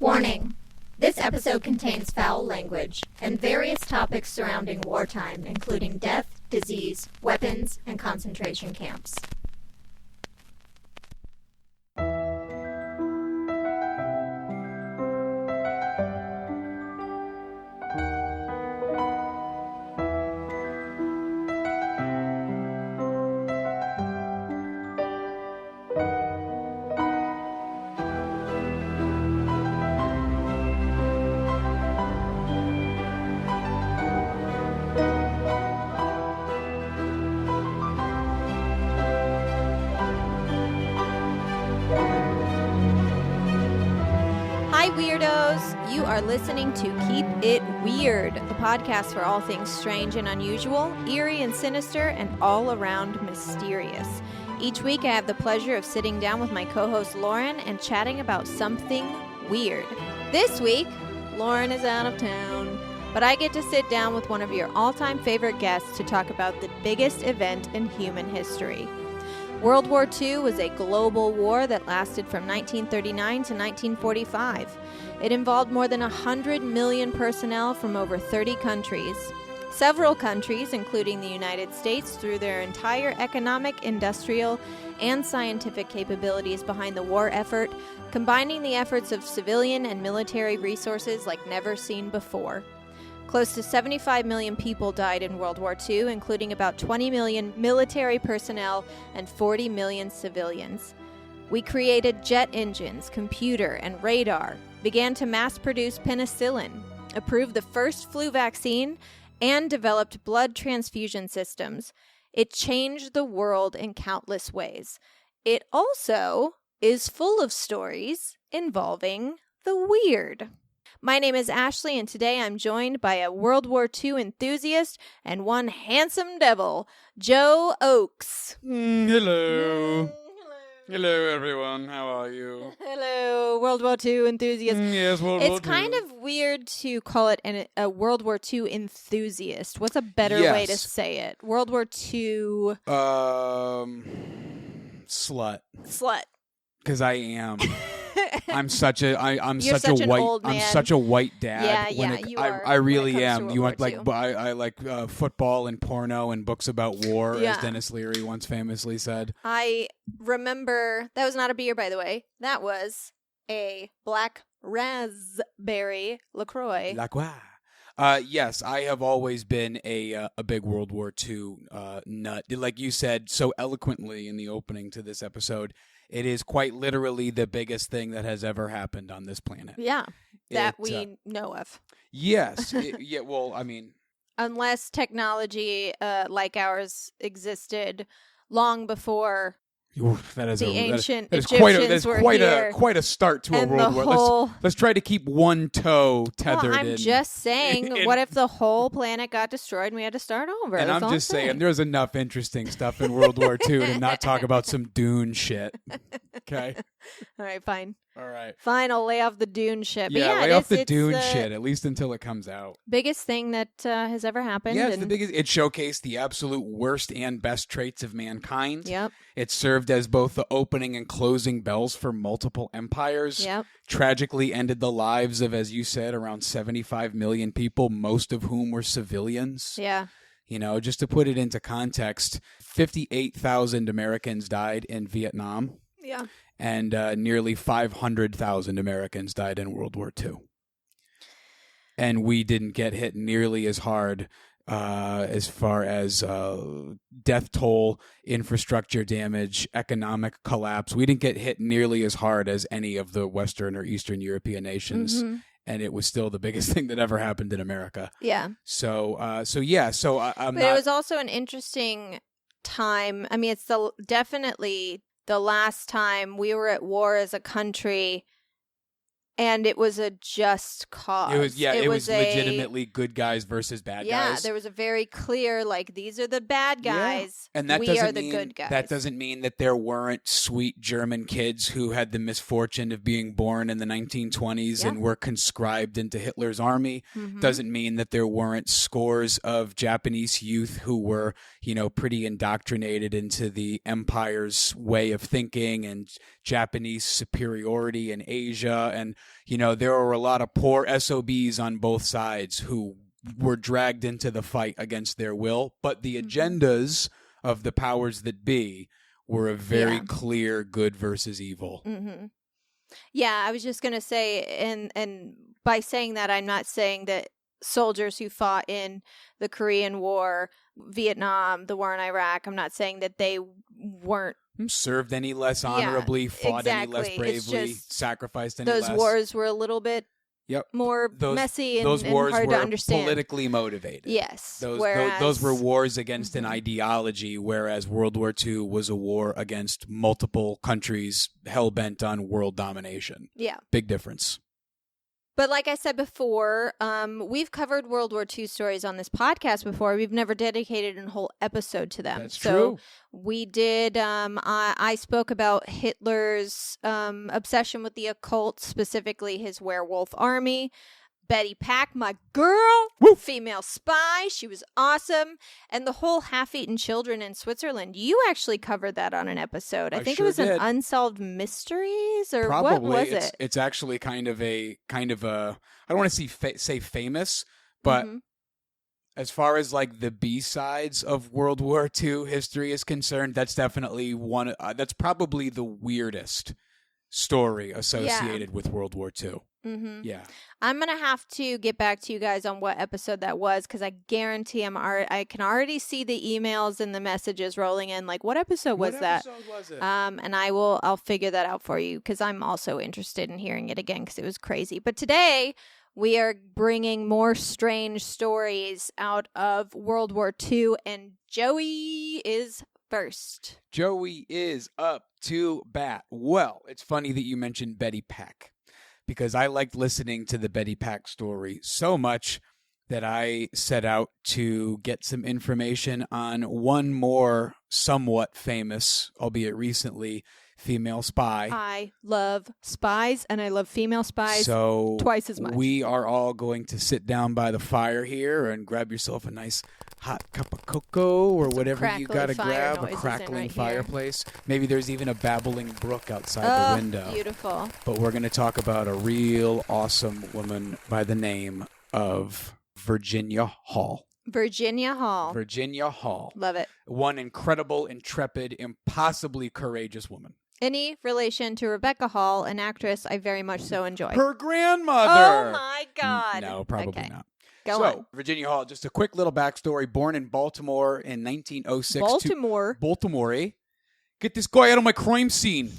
Warning. This episode contains foul language and various topics surrounding wartime, including death, disease, weapons, and concentration camps. Hi, weirdos! You are listening to Keep It Weird, the podcast for all things strange and unusual, eerie and sinister, and all around mysterious. Each week, I have the pleasure of sitting down with my co-host Lauren and chatting about something weird. This week, Lauren is out of town, but I get to sit down with one of your all-time favorite guests to talk about the biggest event in human history. World War II was a global war that lasted from 1939 to 1945. It involved more than 100 million personnel from over 30 countries. Several countries, including the United States, threw their entire economic, industrial, and scientific capabilities behind the war effort, combining the efforts of civilian and military resources like never seen before. Close to 75 million people died in World War II, including about 20 million military personnel and 40 million civilians. We created jet engines, computer, and radar, began to mass-produce penicillin, approved the first flu vaccine, and developed blood transfusion systems. It changed the world in countless ways. It also is full of stories involving the weird. My name is Ashley, and today I'm joined by a World War II enthusiast and one handsome devil, JOE OCHS. Hello. Hello. Hello, everyone. How are you? Hello, World War II enthusiast. Yes, World War II. It's kind of weird to call it a World War II enthusiast. What's a better way to say it? World War II... Slut. Slut. Because I am. I'm such a white dad. Yeah, you are. I really am. You want I like football and porno and books about war, Yeah. as Dennis Leary once famously said. I remember, that was not a beer, by the way. That was a black raspberry LaCroix. Yes, I have always been a big World War II nut. Like you said so eloquently in the opening to this episode, it is quite literally the biggest thing that has ever happened on this planet. Yeah, that we know of. Yes. Unless technology like ours existed long before that is the ancient that is Egyptians were here. Quite a start to a world war. Let's try to keep one toe tethered. Well, I'm just saying, what if the whole planet got destroyed and we had to start over? And I'm just saying, there's enough interesting stuff in World War II to not talk about some Dune shit. Okay? All right, fine. All right. Fine, I'll lay off the Dune shit. But lay off the Dune shit, at least until it comes out. Biggest thing that has ever happened. Yeah, it's the biggest. It showcased the absolute worst and best traits of mankind. Yep. It served as both the opening and closing bells for multiple empires. Yep. Tragically ended the lives of, as you said, around 75 million people, most of whom were civilians. Yeah. You know, just to put it into context, 58,000 Americans died in Vietnam. Yeah. And nearly 500,000 Americans died in World War II. And we didn't get hit nearly as hard as far as death toll, infrastructure damage, economic collapse. We didn't get hit nearly as hard as any of the Western or Eastern European nations. Mm-hmm. And it was still the biggest thing that ever happened in America. Yeah. So it was also an interesting time. I mean, it's definitely the last time we were at war as a country, and it was a just cause. It was legitimately good guys versus bad guys. Yeah, there was a very clear, these are the bad guys, and that we are the good guys. That doesn't mean that there weren't sweet German kids who had the misfortune of being born in the 1920s and were conscribed into Hitler's army. Mm-hmm. Doesn't mean that there weren't scores of Japanese youth who were, pretty indoctrinated into the empire's way of thinking and Japanese superiority in Asia and there were a lot of poor SOBs on both sides who were dragged into the fight against their will, but the agendas of the powers that be were a very clear good versus evil. Mm-hmm. Yeah, I was just going to say, and by saying that, I'm not saying that soldiers who fought in the Korean War, Vietnam, the war in Iraq, I'm not saying that they weren't served any less honorably, fought any less bravely, sacrificed any less. Those wars were a little bit more messy and hard to understand. Politically motivated. Yes. Those were wars against an ideology, whereas World War II was a war against multiple countries hell-bent on world domination. Yeah. Big difference. But like I said before, we've covered World War II stories on this podcast before. We've never dedicated a whole episode to them. That's true. We did, I spoke about Hitler's obsession with the occult, specifically his werewolf army. Betty Pack, my girl, female spy. She was awesome. And the whole half-eaten children in Switzerland. You actually covered that on an episode. I think it was an Unsolved Mysteries, or probably. What was it? It's actually kind of a I don't want to say famous, but as far as like the B-sides of World War II history is concerned, that's definitely that's probably the weirdest story associated with World War II. Mm-hmm. Yeah. I'm going to have to get back to you guys on what episode that was, because I guarantee I can already see the emails and the messages rolling in. Like, what episode was that? What episode was it? And I'll figure that out for you, because I'm also interested in hearing it again, because it was crazy. But today we are bringing more strange stories out of World War II, and Joey is first. Joey is up to bat. Well, it's funny that you mentioned Betty Pack, because I liked listening to the Betty Pack story so much that I set out to get some information on one more somewhat famous, albeit recently, female spy. I love spies, and I love female spies twice as much. We are all going to sit down by the fire here and grab yourself a nice hot cup of cocoa or whatever you got to grab, a crackling fireplace. Maybe there's even a babbling brook outside the window. Beautiful. But we're going to talk about a real awesome woman by the name of Virginia Hall. Virginia Hall. Virginia Hall. Love it. One incredible, intrepid, impossibly courageous woman. Any relation to Rebecca Hall, an actress I very much so enjoy. Her grandmother. Oh, my God. No, probably not. Go on. Virginia Hall, just a quick little backstory. Born in Baltimore in 1906. Baltimore. Get this guy out of my crime scene.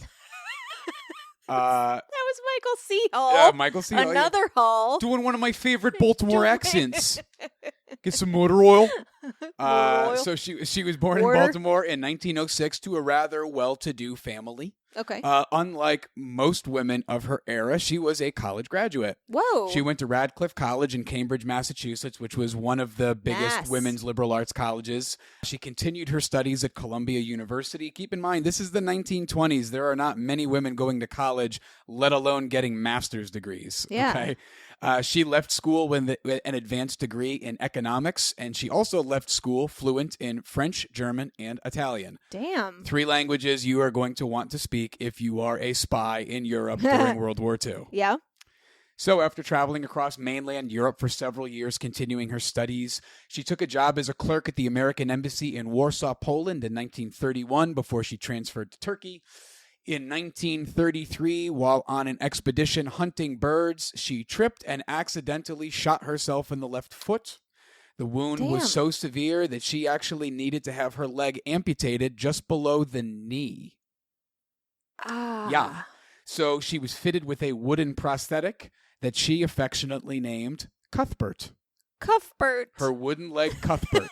That was Michael C. Hall. Yeah, Michael C. Hall. Another Hall. Doing one of my favorite Baltimore accents. Get some motor oil. So she was born in Baltimore in 1906 to a rather well-to-do family. Okay. Unlike most women of her era, she was a college graduate. Whoa. She went to Radcliffe College in Cambridge, Massachusetts, which was one of the biggest women's liberal arts colleges. She continued her studies at Columbia University. Keep in mind, this is the 1920s. There are not many women going to college, let alone getting master's degrees. Yeah. Okay? She left school with an advanced degree in economics, and she also left school fluent in French, German, and Italian. Damn. 3 languages you are going to want to speak if you are a spy in Europe during World War II. Yeah. So after traveling across mainland Europe for several years, continuing her studies, she took a job as a clerk at the American Embassy in Warsaw, Poland in 1931 before she transferred to Turkey. In 1933, while on an expedition hunting birds, she tripped and accidentally shot herself in the left foot. The wound was so severe that she actually needed to have her leg amputated just below the knee. Yeah. So she was fitted with a wooden prosthetic that she affectionately named Cuthbert. Cuthbert. Her wooden leg Cuthbert.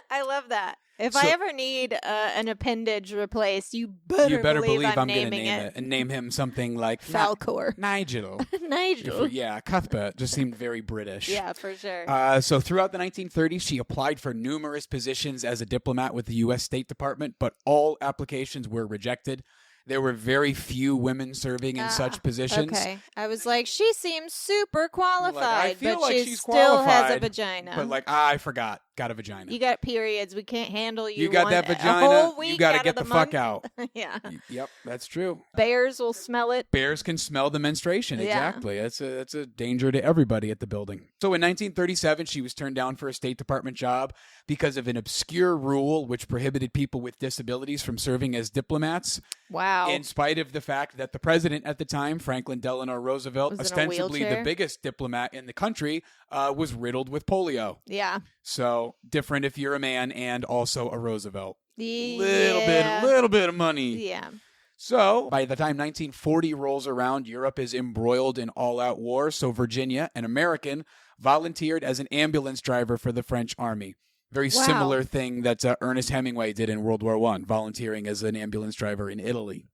I love that. If I ever need an appendage replaced, you better believe I'm going to name it. And name him something like Falcor. Nigel. Nigel. Yeah, Cuthbert just seemed very British. Yeah, for sure. So throughout the 1930s, she applied for numerous positions as a diplomat with the U.S. State Department, but all applications were rejected. There were very few women serving in such positions. Okay. I was like, she seems super qualified, I feel but like she she's still qualified, has a vagina. But I forgot. got a vagina. You got periods. We can't handle you. You got that vagina. You got to get the fuck out. Yeah. Yep, that's true. Bears will smell it. Bears can smell the menstruation. Exactly. That's a danger to everybody at the building. So in 1937, she was turned down for a State Department job because of an obscure rule which prohibited people with disabilities from serving as diplomats. Wow. In spite of the fact that the president at the time, Franklin Delano Roosevelt, ostensibly the biggest diplomat in the country, was riddled with polio. Yeah. So different if you're a man and also a Roosevelt. Yeah. Little bit of money. Yeah. So by the time 1940 rolls around, Europe is embroiled in all-out war. So Virginia, an American, volunteered as an ambulance driver for the French army. Very similar thing that Ernest Hemingway did in World War I, volunteering as an ambulance driver in Italy.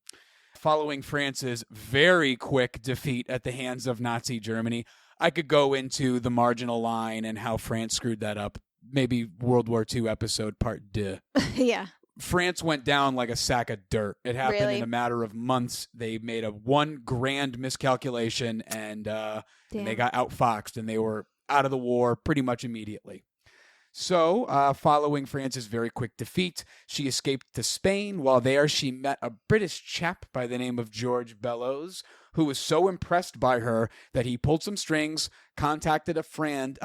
Following France's very quick defeat at the hands of Nazi Germany, I could go into the marginal line and how France screwed that up. Maybe World War II episode part 2. Yeah. France went down like a sack of dirt. It happened in a matter of months. They made one grand miscalculation and they got outfoxed and they were out of the war pretty much immediately. So, following France's very quick defeat, she escaped to Spain. While there, she met a British chap by the name of George Bellows, who was so impressed by her that he pulled some strings, contacted a friend,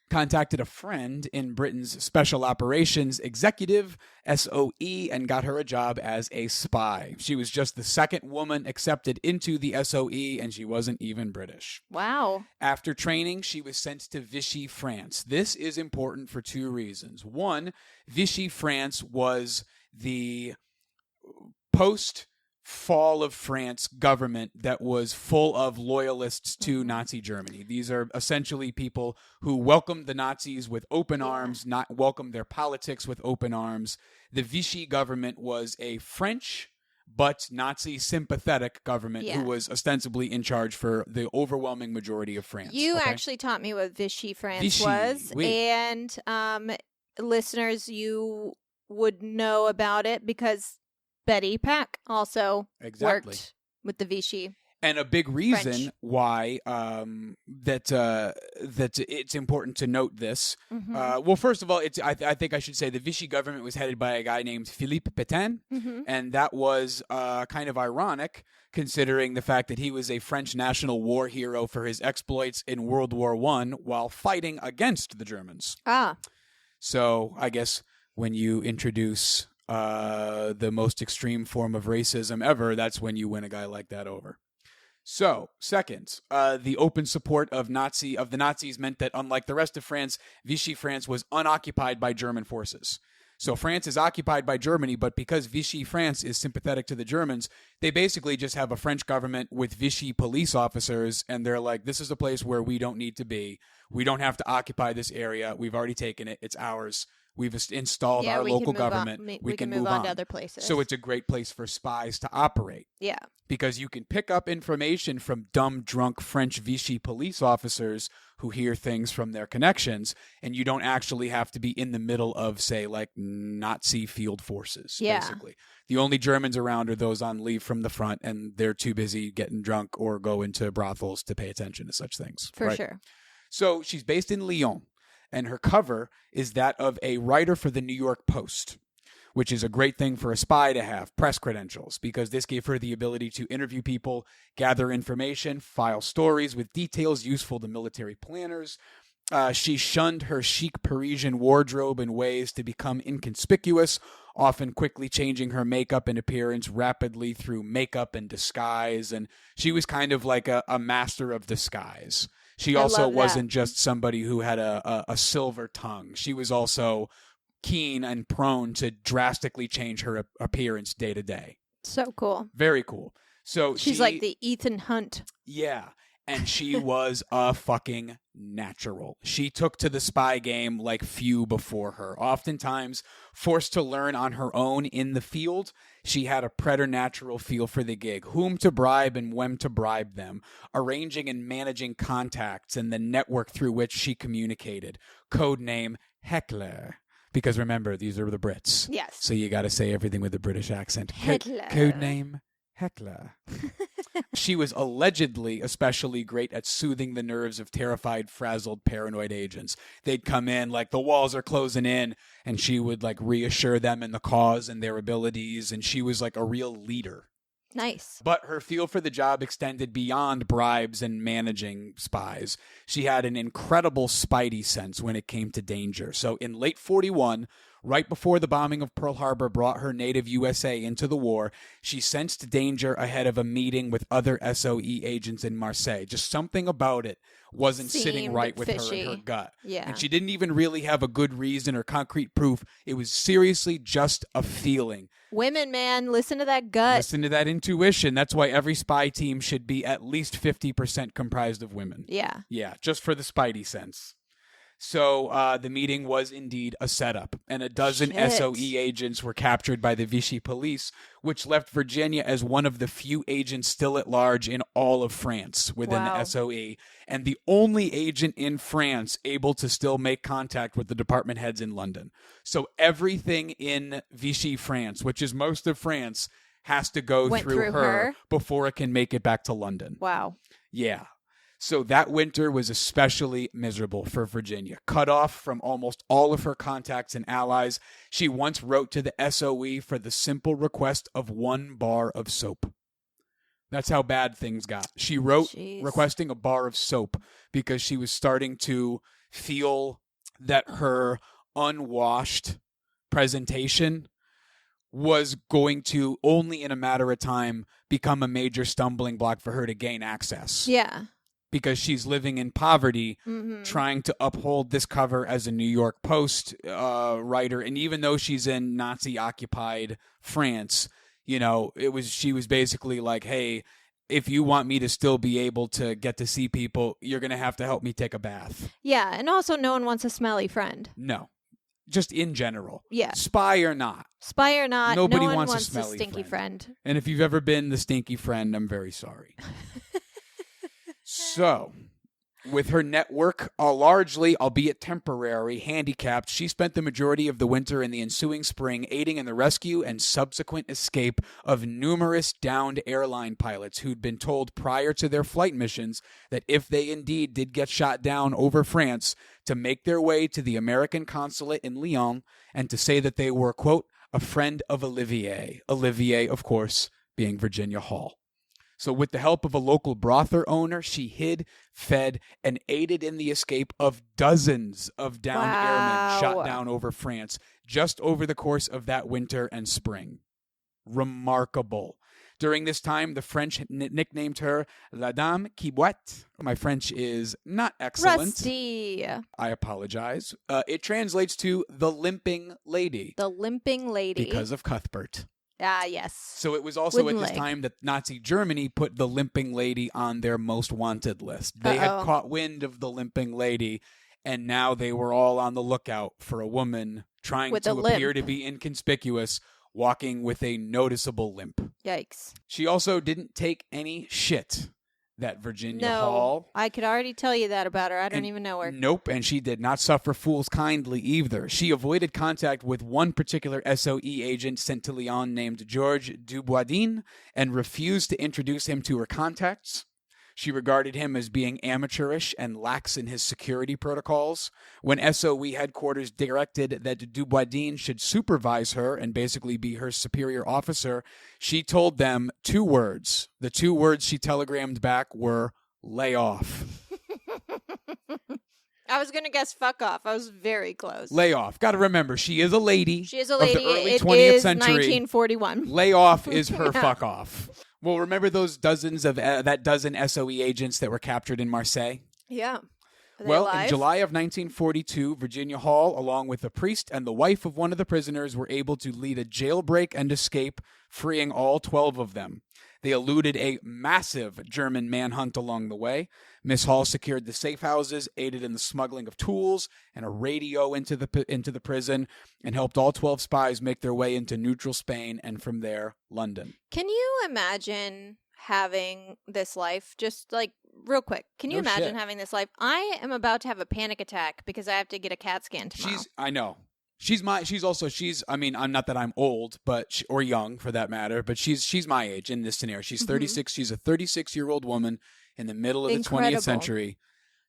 contacted a friend in Britain's Special Operations Executive, SOE, and got her a job as a spy. She was just the second woman accepted into the SOE, and she wasn't even British. Wow. After training, she was sent to Vichy, France. This is important for 2 reasons. One, Vichy, France was the post-fall of France government that was full of loyalists to Nazi Germany. These are essentially people who welcomed the Nazis with open arms, not welcomed their politics with open arms. The Vichy government was a French but Nazi sympathetic government who was ostensibly in charge for the overwhelming majority of France. You actually taught me what Vichy France was. Oui. And listeners, you would know about it because Betty Pack also worked with the Vichy. And a big reason French. why that it's important to note this. Mm-hmm. Well, first of all, I think I should say the Vichy government was headed by a guy named Philippe Pétain, and that was kind of ironic considering the fact that he was a French national war hero for his exploits in World War I while fighting against the Germans. So I guess when you introduce the most extreme form of racism ever, that's when you win a guy like that over. So, second, the open support of the Nazis meant that, unlike the rest of France, Vichy France was unoccupied by German forces. So France is occupied by Germany, but because Vichy France is sympathetic to the Germans, they basically just have a French government with Vichy police officers, and they're like, this is a place where we don't need to be. We don't have to occupy this area. We've already taken it. It's ours. We've installed our local government. We can move on to other places. So it's a great place for spies to operate. Yeah. Because you can pick up information from dumb, drunk French Vichy police officers who hear things from their connections, and you don't actually have to be in the middle of, say, like Nazi field forces, basically. The only Germans around are those on leave from the front, and they're too busy getting drunk or go into brothels to pay attention to such things. For sure. So she's based in Lyon. And her cover is that of a writer for the New York Post, which is a great thing for a spy to have, press credentials, because this gave her the ability to interview people, gather information, file stories with details useful to military planners. She shunned her chic Parisian wardrobe in ways to become inconspicuous, often quickly changing her makeup and appearance rapidly through makeup and disguise. And she was kind of like a master of disguise. She also wasn't just somebody who had a silver tongue. She was also keen and prone to drastically change her appearance day to day. So cool. Very cool. So she's like the Ethan Hunt. Yeah. And she was a fucking natural. She took to the spy game like few before her. Oftentimes forced to learn on her own in the field, she had a preternatural feel for the gig, whom to bribe and when to bribe them, arranging and managing contacts and the network through which she communicated. Codename Heckler. Because remember, these are the Brits. Yes. So you got to say everything with a British accent. Heckler. Codename Heckler. She was allegedly especially great at soothing the nerves of terrified, frazzled, paranoid agents. They'd come in like the walls are closing in, and she would like reassure them in the cause and their abilities, and she was like a real leader. Nice. But her feel for the job extended beyond bribes and managing spies. She had an incredible spidey sense when it came to danger. So in late 41, right before the bombing of Pearl Harbor brought her native USA into the war, she sensed danger ahead of a meeting with other SOE agents in Marseille. Just something about it wasn't sitting right with fishy. her in her gut. Yeah. And she didn't even really have a good reason or concrete proof. It was seriously just a feeling. Women, man, listen to that gut. Listen to that intuition. That's why every spy team should be at least 50% comprised of women. Yeah. Yeah, just for the spidey sense. So the meeting was indeed a setup, and a dozen SOE agents were captured by the Vichy police, which left Virginia as one of the few agents still at large in all of France within the SOE, and the only agent in France able to still make contact with the department heads in London. So everything in Vichy France, which is most of France, has to go through her before it can make it back to London. Wow. Yeah. So that winter was especially miserable for Virginia. Cut off from almost all of her contacts and allies, she once wrote to the SOE for the simple request of 1 bar of soap. That's how bad things got. She wrote requesting a bar of soap because she was starting to feel that her unwashed presentation was going to, only in a matter of time, become a major stumbling block for her to gain access. Yeah. Because she's living in poverty, trying to uphold this cover as a New York Post writer. And even though she's in Nazi-occupied France, you know, she was basically like, hey, if you want me to still be able to get to see people, you're going to have to help me take a bath. Yeah, and also no one wants a smelly friend. No. Just in general. Yeah. Spy or not. Spy or not, Nobody no one wants a smelly stinky friend. And if you've ever been the stinky friend, I'm very sorry. So, with her network largely, albeit temporary, handicapped, she spent the majority of the winter and the ensuing spring aiding in the rescue and subsequent escape of numerous downed airline pilots who'd been told prior to their flight missions that if they indeed did get shot down over France, to make their way to the American consulate in Lyon and to say that they were, quote, a friend of Olivier. Olivier, of course, being Virginia Hall. So with the help of a local brothel owner, she hid, fed, and aided in the escape of dozens of downed airmen shot down over France just over the course of that winter and spring. Remarkable. During this time, the French nicknamed her La Dame qui boite. My French is not excellent. Rusty. I apologize. It translates to the Limping Lady. The Limping Lady. Because of Cuthbert. Ah, yes. So it was also at this time that Nazi Germany put the Limping Lady on their most wanted list. They had caught wind of the Limping Lady, and now they were all on the lookout for a woman trying to appear to be inconspicuous, walking with a noticeable limp. Yikes. She also didn't take any shit, that Virginia Hall. I could already tell you that about her. I don't even know her. Nope, and she did not suffer fools kindly either. She avoided contact with one particular SOE agent sent to Lyon named Georges Duboisdin and refused to introduce him to her contacts. She regarded him as being amateurish and lax in his security protocols. When SOE headquarters directed that Duboisdin should supervise her and basically be her superior officer, she told them 2 words. The 2 words she telegrammed back were, lay off. I was going to guess fuck off. I was very close. Lay off. Got to remember, she is a lady. She is a lady. Of the early It 20th is century. 1941. Lay off is her fuck off. Well, remember those dozens of that dozen SOE agents that were captured in Marseille? Yeah. Well, in July of 1942, Virginia Hall, along with a priest and the wife of one of the prisoners, were able to lead a jailbreak and escape, freeing all 12 of them. They eluded a massive German manhunt along the way. Miss Hall secured the safe houses, aided in the smuggling of tools and a radio into the prison, and helped all 12 spies make their way into neutral Spain and from there, London. Can you imagine having this life? Just like real quick. Can you imagine having this life? I am about to have a panic attack because I have to get a CAT scan tomorrow. I know. I mean, I'm not that I'm old, or young for that matter, but she's my age in this scenario. She's 36. She's a 36-year-old woman in the middle of the 20th century,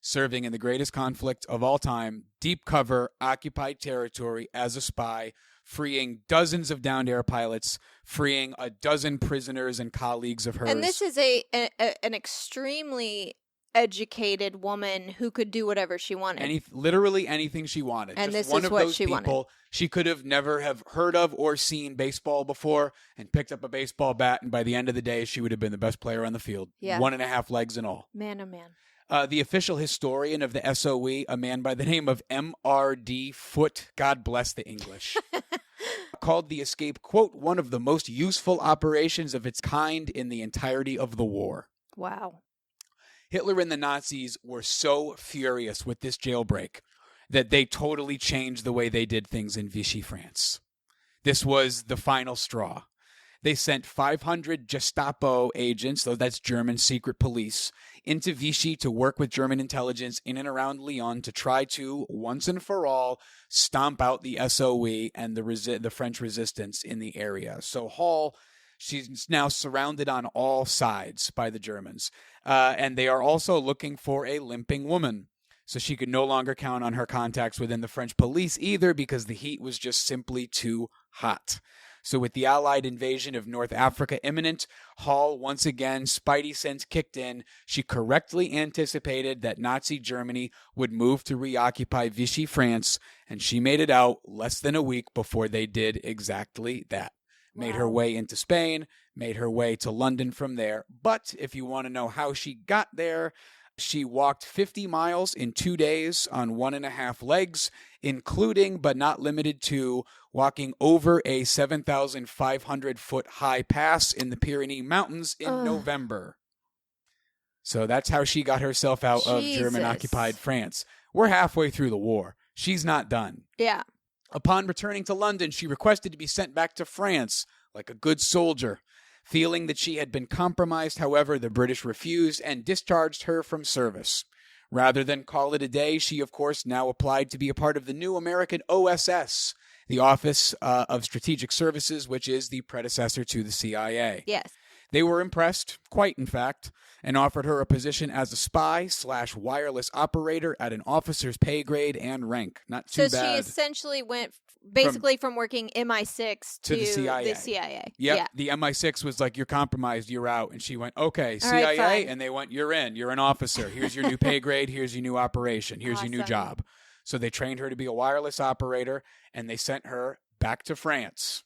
serving in the greatest conflict of all time, deep cover, occupied territory as a spy, freeing dozens of downed air pilots, freeing a dozen prisoners and colleagues of hers. And this is an extremely educated woman who could do whatever she wanted. Literally anything she wanted. And just this one is of what those she people wanted. She could have never have heard of or seen baseball before and picked up a baseball bat, and by the end of the day, she would have been the best player on the field. Yeah. 1.5 legs and all. Man, oh man. The official historian of the SOE, a man by the name of M.R.D. Foote, God bless the English, called the escape, quote, one of the most useful operations of its kind in the entirety of the war. Wow. Hitler and the Nazis were so furious with this jailbreak that they totally changed the way they did things in Vichy, France. This was the final straw. They sent 500 Gestapo agents, so that's German secret police, into Vichy to work with German intelligence in and around Lyon to try to, once and for all, stomp out the SOE and the French resistance in the area. So Hall, she's now surrounded on all sides by the Germans. And they are also looking for a limping woman. So she could no longer count on her contacts within the French police either because the heat was just simply too hot. So with the Allied invasion of North Africa imminent, Hall, once again, spidey sense kicked in. She correctly anticipated that Nazi Germany would move to reoccupy Vichy, France, and she made it out less than a week before they did exactly that. Wow. Made her way into Spain, made her way to London from there. But if you want to know how she got there, she walked 50 miles in 2 days on 1.5 legs, including but not limited to walking over a 7,500-foot high pass in the Pyrenees Mountains in November. So that's how she got herself out of German-occupied France. We're halfway through the war. She's not done. Yeah. Upon returning to London, she requested to be sent back to France like a good soldier. Feeling that she had been compromised, however, the British refused and discharged her from service. Rather than call it a day, she, of course, now applied to be a part of the new American OSS, the Office of Strategic Services, which is the predecessor to the CIA. Yes. They were impressed, quite in fact, and offered her a position as a spy/wireless operator at an officer's pay grade and rank. Not too bad. So she essentially went basically from working MI6 to the CIA. Yep. Yeah. The MI6 was like, you're compromised, you're out. And she went, okay, All right, CIA. fine. And they went, you're in. You're an officer. Here's your new pay grade. Here's your new operation. Here's your new Awesome. job. So they trained her to be a wireless operator, and they sent her back to France.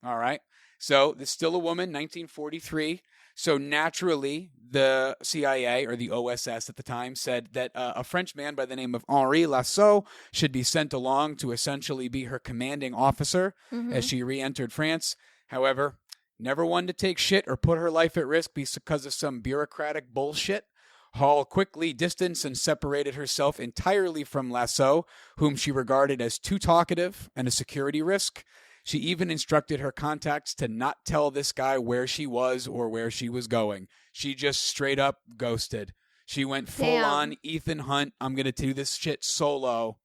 All right. So there's still a woman, 1943. So naturally, the CIA, or the OSS at the time, said that a French man by the name of Henri Lassault should be sent along to essentially be her commanding officer as she re-entered France. However, never one to take shit or put her life at risk because of some bureaucratic bullshit. Hall quickly distanced and separated herself entirely from Lassault, whom she regarded as too talkative and a security risk. She even instructed her contacts to not tell this guy where she was or where she was going. She just straight up ghosted. She went full on Ethan Hunt. I'm going to do this shit solo.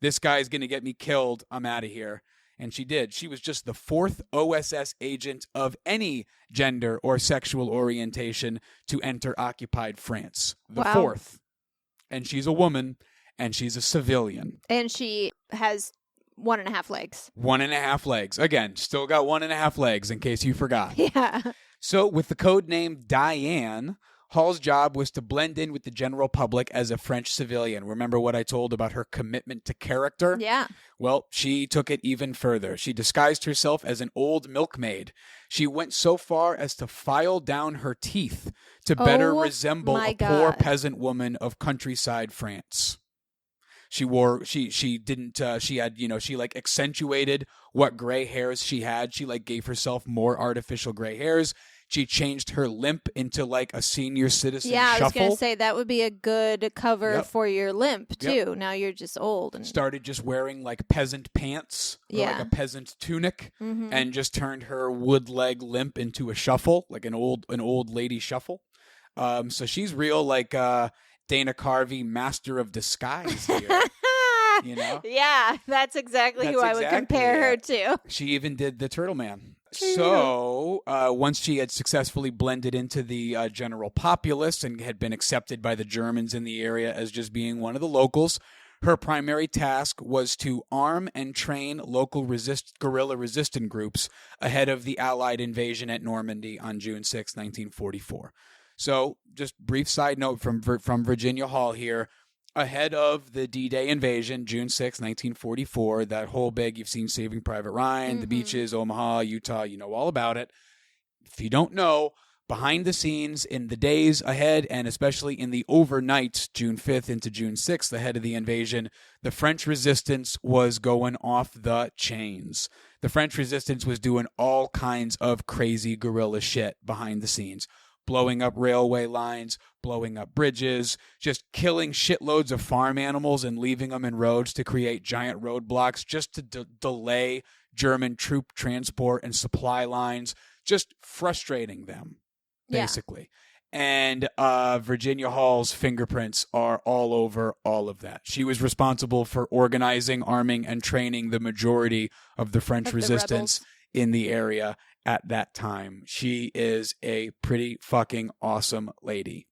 This guy's going to get me killed. I'm out of here. And she did. She was just the 4th OSS agent of any gender or sexual orientation to enter occupied France. The 4th. And she's a woman, and she's a civilian. And she has 1.5 legs. 1.5 legs. Again, still got 1.5 legs in case you forgot. Yeah. So with the code name Diane, Hall's job was to blend in with the general public as a French civilian. Remember what I told about her commitment to character? Yeah. Well, she took it even further. She disguised herself as an old milkmaid. She went so far as to file down her teeth to better resemble a poor peasant woman of countryside France. She like accentuated what gray hairs she had. She like gave herself more artificial gray hairs. She changed her limp into like a senior citizen shuffle. Yeah, I was going to say that would be a good cover for your limp too. Yep. Now you're just old. And started just wearing like peasant pants or like a peasant tunic and just turned her wood leg limp into a shuffle, like an old lady shuffle. So she's real like Dana Carvey, master of disguise here. You know? Yeah, that's exactly who I would compare her to. She even did the Turtle Man. So, once she had successfully blended into the general populace and had been accepted by the Germans in the area as just being one of the locals, her primary task was to arm and train local guerrilla resistance groups ahead of the Allied invasion at Normandy on June 6, 1944. So, just brief side note from Virginia Hall here. Ahead of the D-Day invasion, June 6, 1944, that whole big, you've seen Saving Private Ryan, the beaches, Omaha, Utah, you know all about it. If you don't know, behind the scenes in the days ahead, and especially in the overnight, June 5th into June 6th, ahead of the invasion, the French resistance was going off the chains. The French resistance was doing all kinds of crazy guerrilla shit behind the scenes. Blowing up railway lines, blowing up bridges, just killing shitloads of farm animals and leaving them in roads to create giant roadblocks just to delay German troop transport and supply lines, just frustrating them, basically. And Virginia Hall's fingerprints are all over all of that. She was responsible for organizing, arming, and training the majority of the French resistance in the area at that time. She is a pretty fucking awesome lady.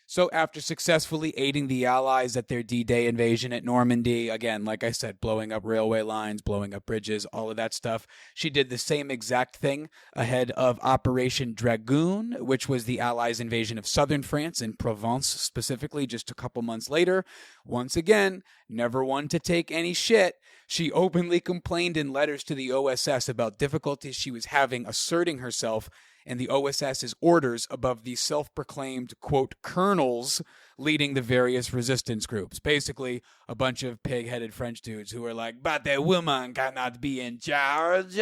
So after successfully aiding the Allies at their D-Day invasion at Normandy, again, like I said, blowing up railway lines, blowing up bridges, all of that stuff, she did the same exact thing ahead of Operation Dragoon, which was the Allies' invasion of southern France and Provence specifically just a couple months later. Once again, never one to take any shit. She openly complained in letters to the OSS about difficulties she was having asserting herself and the OSS's orders above the self-proclaimed, quote, colonels leading the various resistance groups. Basically, a bunch of pig-headed French dudes who were like, but the woman cannot be in charge.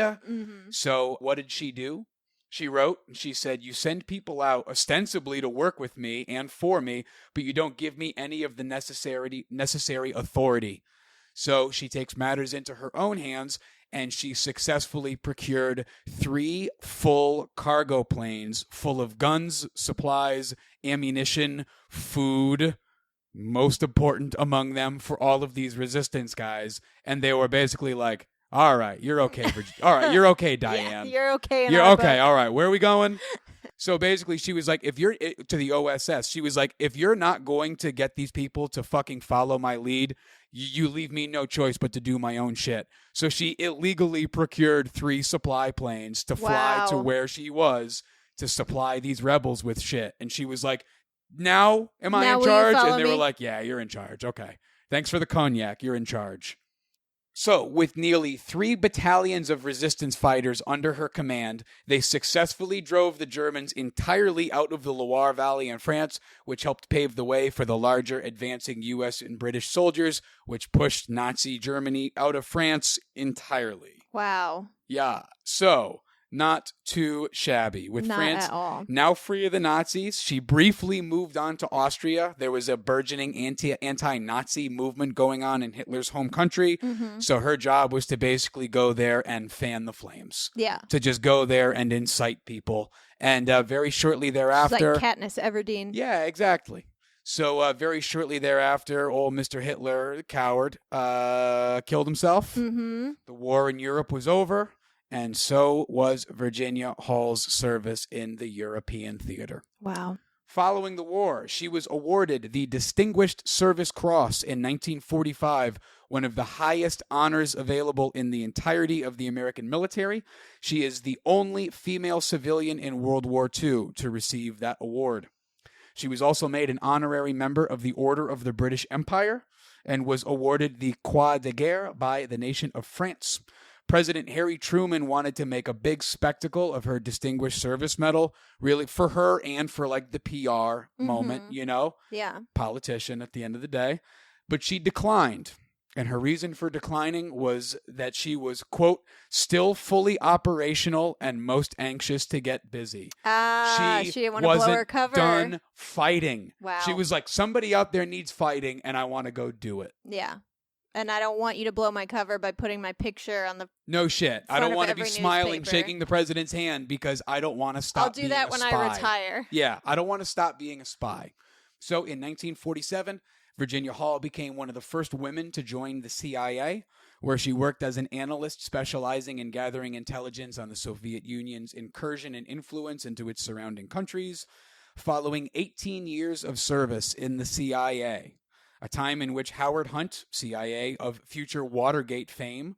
So what did she do? She wrote, she said, you send people out ostensibly to work with me and for me, but you don't give me any of the necessary authority. So she takes matters into her own hands, and she successfully procured 3 full cargo planes full of guns, supplies, ammunition, food, most important among them for all of these resistance guys. And they were basically like, all right, you're okay. All right, you're okay, Diane. Yeah, you're okay. You're okay. All right, where are we going? So basically, she was like, if you're to the OSS, she was like, if you're not going to get these people to fucking follow my lead, you leave me no choice but to do my own shit. So she illegally procured 3 supply planes to fly to where she was to supply these rebels with shit. And she was like, now am I in charge? And they were like, yeah, you're in charge. Okay. Thanks for the cognac. You're in charge. So, with nearly 3 battalions of resistance fighters under her command, they successfully drove the Germans entirely out of the Loire Valley in France, which helped pave the way for the larger advancing U.S. and British soldiers, which pushed Nazi Germany out of France entirely. Wow. Yeah. So, not too shabby. With Not France at all. now free of the Nazis, she briefly moved on to Austria. There was a burgeoning anti-Nazi movement going on in Hitler's home country. So her job was to basically go there and fan the flames. Yeah. To just go there and incite people. And very shortly thereafter... It's like Katniss Everdeen. Yeah, exactly. So very shortly thereafter, old Mr. Hitler, the coward, killed himself. The war in Europe was over. And so was Virginia Hall's service in the European theater. Wow. Following the war, she was awarded the Distinguished Service Cross in 1945, one of the highest honors available in the entirety of the American military. She is the only female civilian in World War II to receive that award. She was also made an honorary member of the Order of the British Empire and was awarded the Croix de Guerre by the nation of France. President Harry Truman wanted to make a big spectacle of her Distinguished Service Medal, really for her and for like the PR moment, you know? Yeah. Politician at the end of the day. But she declined. And her reason for declining was that she was, quote, still fully operational and most anxious to get busy. She didn't want to blow her cover. Done fighting. Wow. She was like, somebody out there needs fighting and I want to go do it. Yeah. And I don't want you to blow my cover by putting my picture on the No shit. I don't want to be smiling, newspaper. shaking the president's hand because I don't want to stop being a spy. I'll do that when I retire. Yeah, I don't want to stop being a spy. So in 1947, Virginia Hall became one of the first women to join the CIA, where she worked as an analyst specializing in gathering intelligence on the Soviet Union's incursion and influence into its surrounding countries, following 18 years of service in the CIA, a time in which Howard Hunt, CIA of future Watergate fame,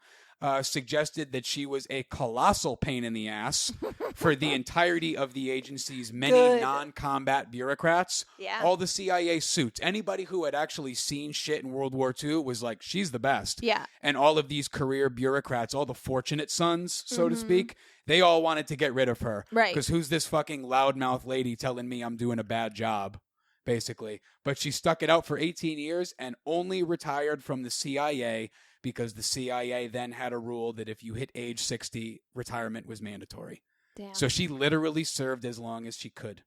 suggested that she was a colossal pain in the ass for the entirety of the agency's many non-combat bureaucrats. Yeah. All the CIA suits. Anybody who had actually seen shit in World War II was like, she's the best. Yeah. And all of these career bureaucrats, all the fortunate sons, so to speak, they all wanted to get rid of her. Right. Because who's this fucking loudmouth lady telling me I'm doing a bad job, basically. But she stuck it out for 18 years and only retired from the CIA because the CIA then had a rule that if you hit age 60, retirement was mandatory. Damn. So she literally served as long as she could.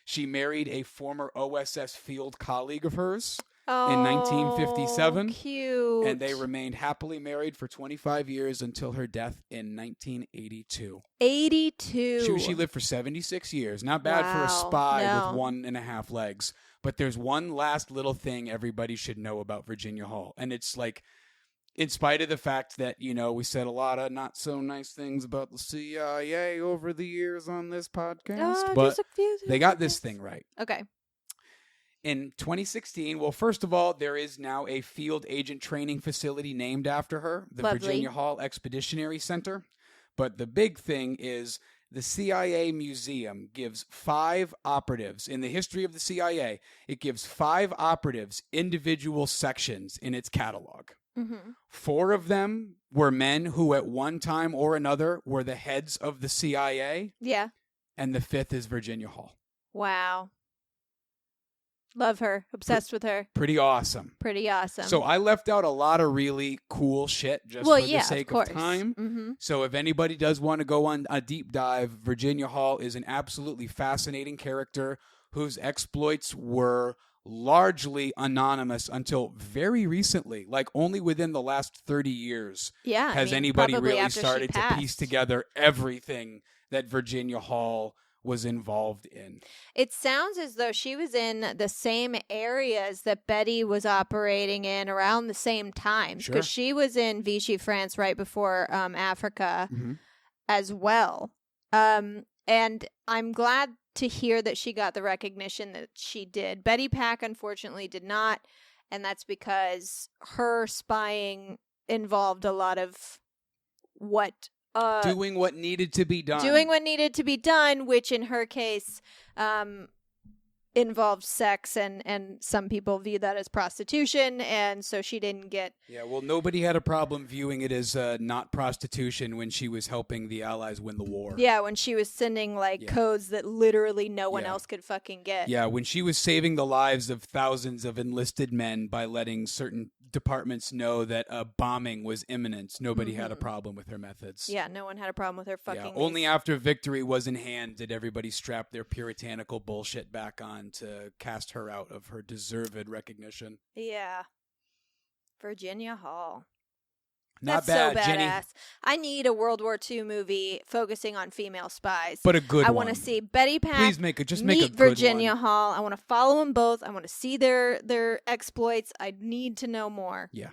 She married a former OSS field colleague of hers in 1957. Cute. And they remained happily married for 25 years until her death in 1982. 82. She lived for 76 years. Not bad for a spy with 1.5 legs. But there's one last little thing everybody should know about Virginia Hall. And it's like, in spite of the fact that, you know, we said a lot of not so nice things about the CIA over the years on this podcast, but they got this thing right. Okay. In 2016, well, first of all, there is now a field agent training facility named after her, the Virginia Hall Expeditionary Center. But the big thing is the CIA Museum gives 5 operatives in the history of the CIA. It gives 5 operatives individual sections in its catalog. 4 of them were men who at one time or another were the heads of the CIA. Yeah. And the 5th is Virginia Hall. Wow. Love her. Obsessed with her. Pretty awesome. Pretty awesome. So I left out a lot of really cool shit just for the sake of time. Mm-hmm. So if anybody does want to go on a deep dive, Virginia Hall is an absolutely fascinating character whose exploits were largely anonymous until very recently, like only within the last 30 years has anybody really started to piece together everything that Virginia Hall was involved in. It sounds as though she was in the same areas that Betty was operating in around the same time, because she was in Vichy, France right before Africa as well. And I'm glad to hear that she got the recognition that she did. Betty Pack, unfortunately, did not, and that's because her spying involved a lot of doing what needed to be done. Doing what needed to be done, which in her case involved sex, and some people view that as prostitution, and so she didn't get... Yeah, well, nobody had a problem viewing it as not prostitution when she was helping the Allies win the war. Yeah, when she was sending, codes that literally no one else could fucking get. Yeah, when she was saving the lives of thousands of enlisted men by letting certain departments know that a bombing was imminent, nobody had a problem with her methods. Yeah, no one had a problem with her fucking... Only after victory was in hand did everybody strap their puritanical bullshit back on to cast her out of her deserved recognition. Yeah. Virginia Hall. Not That's bad, so badass. Jenny. I need a World War II movie focusing on female spies. But a good one. I want to see Betty Pack. Please make a good Virginia one. Hall. I want to follow them both. I want to see their exploits. I need to know more. Yeah.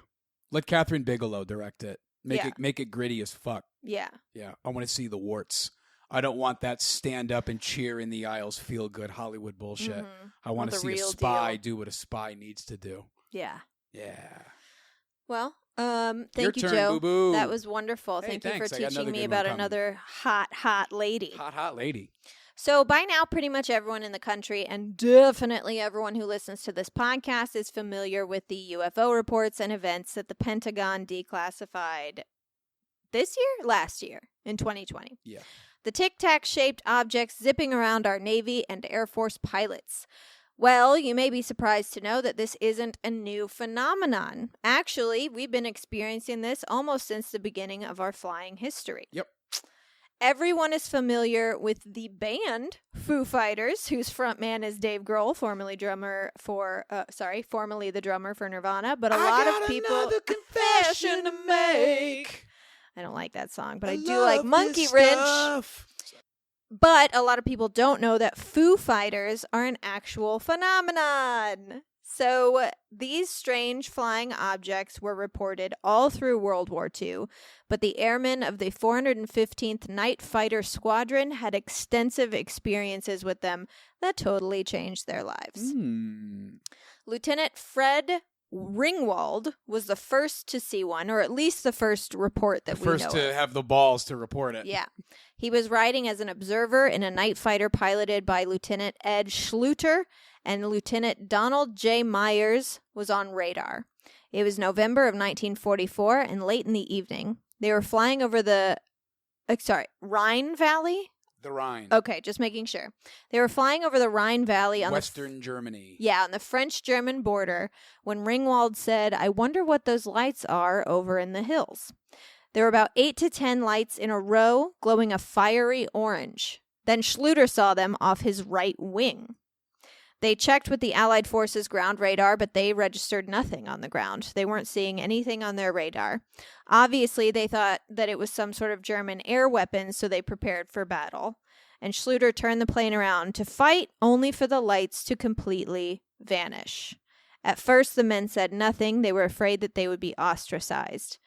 Let Catherine Bigelow direct it. Make it gritty as fuck. Yeah. Yeah. I want to see the warts. I don't want that stand up and cheer in the aisles, feel good Hollywood bullshit. I want to see a spy do what a spy needs to do. Yeah. Yeah. Well, thank Your you, turn, Joe. boo-boo. That was wonderful. Hey, thank you for thanks. teaching me about another hot lady. Hot lady. So by now, pretty much everyone in the country, and definitely everyone who listens to this podcast, is familiar with the UFO reports and events that the Pentagon declassified last year, in 2020. Yeah. The tic-tac-shaped objects zipping around our Navy and Air Force pilots. Well, you may be surprised to know that this isn't a new phenomenon. Actually, we've been experiencing this almost since the beginning of our flying history. Yep. Everyone is familiar with the band Foo Fighters, whose frontman is Dave Grohl, formerly the drummer for Nirvana. But a lot of people... I got another confession to make. I don't like that song, but I do like Monkey Wrench. But a lot of people don't know that Foo Fighters are an actual phenomenon. So these strange flying objects were reported all through World War II, but the airmen of the 415th Night Fighter Squadron had extensive experiences with them that totally changed their lives. Lieutenant Fred Ringwald was the first to see one, or at least the first report that we know of. First to have the balls to report it. Yeah. He was riding as an observer in a night fighter piloted by Lieutenant Ed Schluter, and Lieutenant Donald J. Myers was on radar. It was November of 1944, and late in the evening, they were flying over the, Rhine Valley? The Rhine. Okay, just making sure. They were flying over the Rhine Valley on Western Germany. Yeah, on the French-German border, when Ringwald said, "I wonder what those lights are over in the hills." There were about 8 to 10 lights in a row, glowing a fiery orange. Then Schluter saw them off his right wing. They checked with the Allied Forces ground radar, but they registered nothing on the ground. They weren't seeing anything on their radar. Obviously, they thought that it was some sort of German air weapon, so they prepared for battle. And Schluter turned the plane around to fight, only for the lights to completely vanish. At first, the men said nothing. They were afraid that they would be ostracized.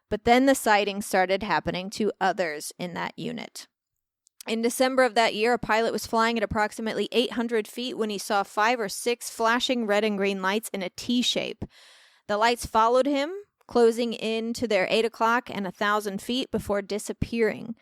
But then the sightings started happening to others in that unit. In December of that year, a pilot was flying at approximately 800 feet when he saw 5 or 6 flashing red and green lights in a T shape. The lights followed him, closing in to their 8 o'clock and 1,000 feet before disappearing.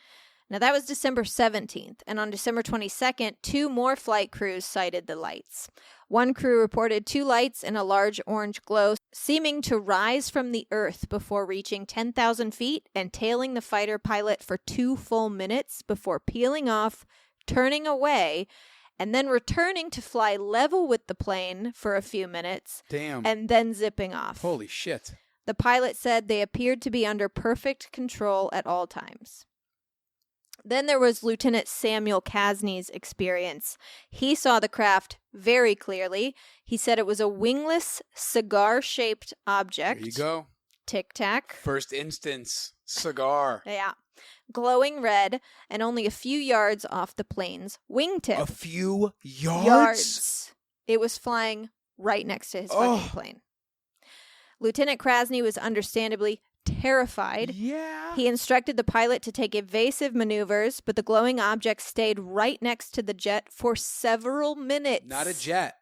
Now, that was December 17th, and on December 22nd, 2 more flight crews sighted the lights. One crew reported 2 lights in a large orange glow, seeming to rise from the earth before reaching 10,000 feet and tailing the fighter pilot for 2 full minutes before peeling off, turning away, and then returning to fly level with the plane for a few minutes. Damn. And then zipping off. Holy shit. The pilot said they appeared to be under perfect control at all times. Then there was Lieutenant Samuel Casney's experience. He saw the craft very clearly. He said it was a wingless, cigar-shaped object. There you go. Tic-tac. First instance, cigar. Yeah. Glowing red and only a few yards off the plane's wingtip. A few yards? It was flying right next to his fucking plane. Lieutenant Krasny was understandably terrified. Yeah. He instructed the pilot to take evasive maneuvers, but the glowing object stayed right next to the jet for several minutes. Not a jet.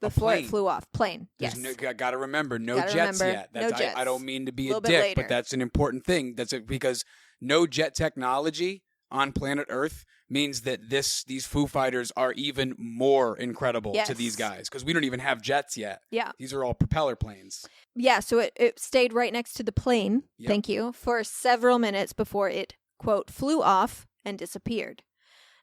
Before it flew off. Plane. Yes. Got to remember, no jets yet. No jets. I don't mean to be a bit dick, later. but that's an important thing. Because no jet technology on planet Earth means that these Foo Fighters are even more incredible to these guys, because we don't even have jets yet. Yeah. These are all propeller planes. Yeah, so it stayed right next to the plane, Yep. thank you, for several minutes before it, quote, flew off and disappeared.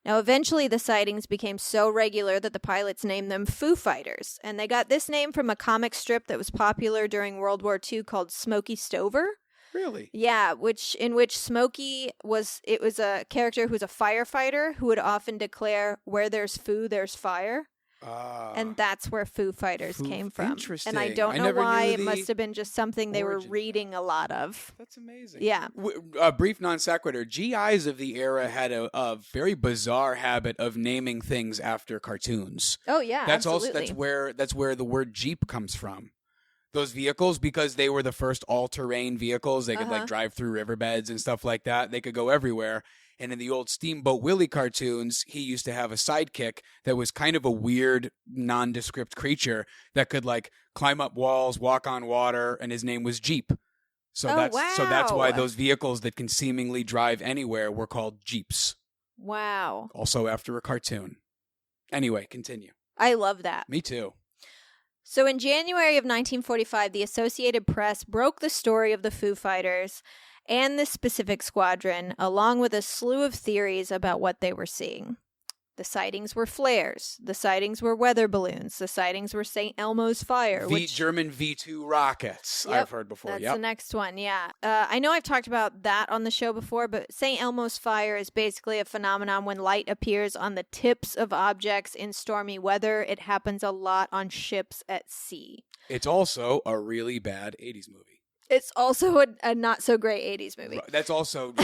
Now, eventually the sightings became so regular that the pilots named them Foo Fighters, and they got this name from a comic strip that was popular during World War II called Smokey Stover. Really? Yeah, in which Smokey was a character who was a firefighter who would often declare, "Where there's foo, there's fire." And that's where Foo Fighters came from. Interesting. And I don't know never why. knew It must have been just something they were origin. reading a lot of. That's amazing. Yeah. A brief non sequitur. GIs of the era had a very bizarre habit of naming things after cartoons. Oh yeah, absolutely. That's where the word Jeep comes from. Those vehicles, because they were the first all-terrain vehicles, they could like drive through riverbeds and stuff like that. They could go everywhere. And in the old Steamboat Willie cartoons, he used to have a sidekick that was kind of a weird, nondescript creature that could like climb up walls, walk on water, and his name was Jeep. So that's why those vehicles that can seemingly drive anywhere were called Jeeps. Wow. Also after a cartoon. Anyway, continue. I love that. Me too. So in January of 1945, the Associated Press broke the story of the Foo Fighters and this specific squadron, along with a slew of theories about what they were seeing. The sightings were flares. The sightings were weather balloons. The sightings were St. Elmo's fire. German V2 rockets, Yep, I've heard before. That's the next one, yeah. I know I've talked about that on the show before, but St. Elmo's fire is basically a phenomenon when light appears on the tips of objects in stormy weather. It happens a lot on ships at sea. It's also a really bad 80s movie. It's also a not-so-great 80s movie. That's also,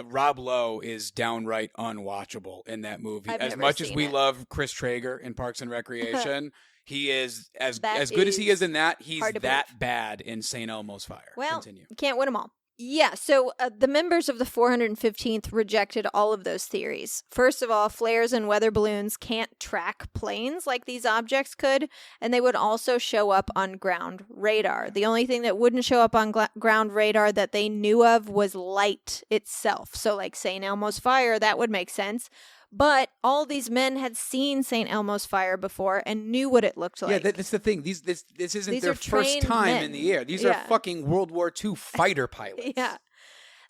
Rob Lowe is downright unwatchable in that movie. I've as never much as seen we it. love Chris Traeger in Parks and Recreation, He is as That good as he is is in that. He's hard to that believe. bad in St. Elmo's Fire. Well, Continue. can't win them all. Yeah, so the members of the 415th rejected all of those theories. First of all, flares and weather balloons can't track planes like these objects could, and they would also show up on ground radar. The only thing that wouldn't show up on ground radar that they knew of was light itself. So like St. Elmo's Fire, that would make sense. But all these men had seen St. Elmo's Fire before and knew what it looked like. Yeah, that's the thing. This isn't These their are first trained time men. in the air. These Yeah. are fucking World War II fighter pilots. Yeah.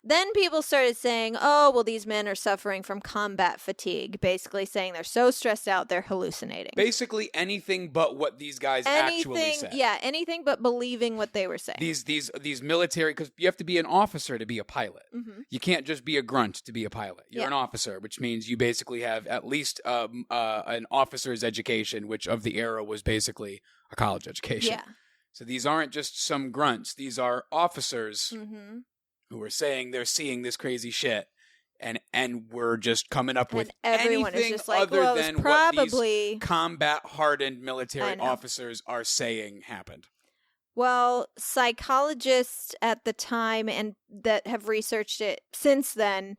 Then people started saying, oh, well, these men are suffering from combat fatigue, basically saying they're so stressed out they're hallucinating. Basically anything but what these guys actually said. Yeah, anything but believing what they were saying. These military, because you have to be an officer to be a pilot. Mm-hmm. You can't just be a grunt to be a pilot. You're Yeah. an officer, which means you basically have at least an officer's education, which of the era was basically a college education. Yeah. So these aren't just some grunts. These are officers Mm-hmm. who are saying they're seeing this crazy shit. And we're just coming up with And everyone is anything just like, other well, it was than what probably... these combat-hardened I military know. officers are saying happened. Well, psychologists at the time and that have researched it since then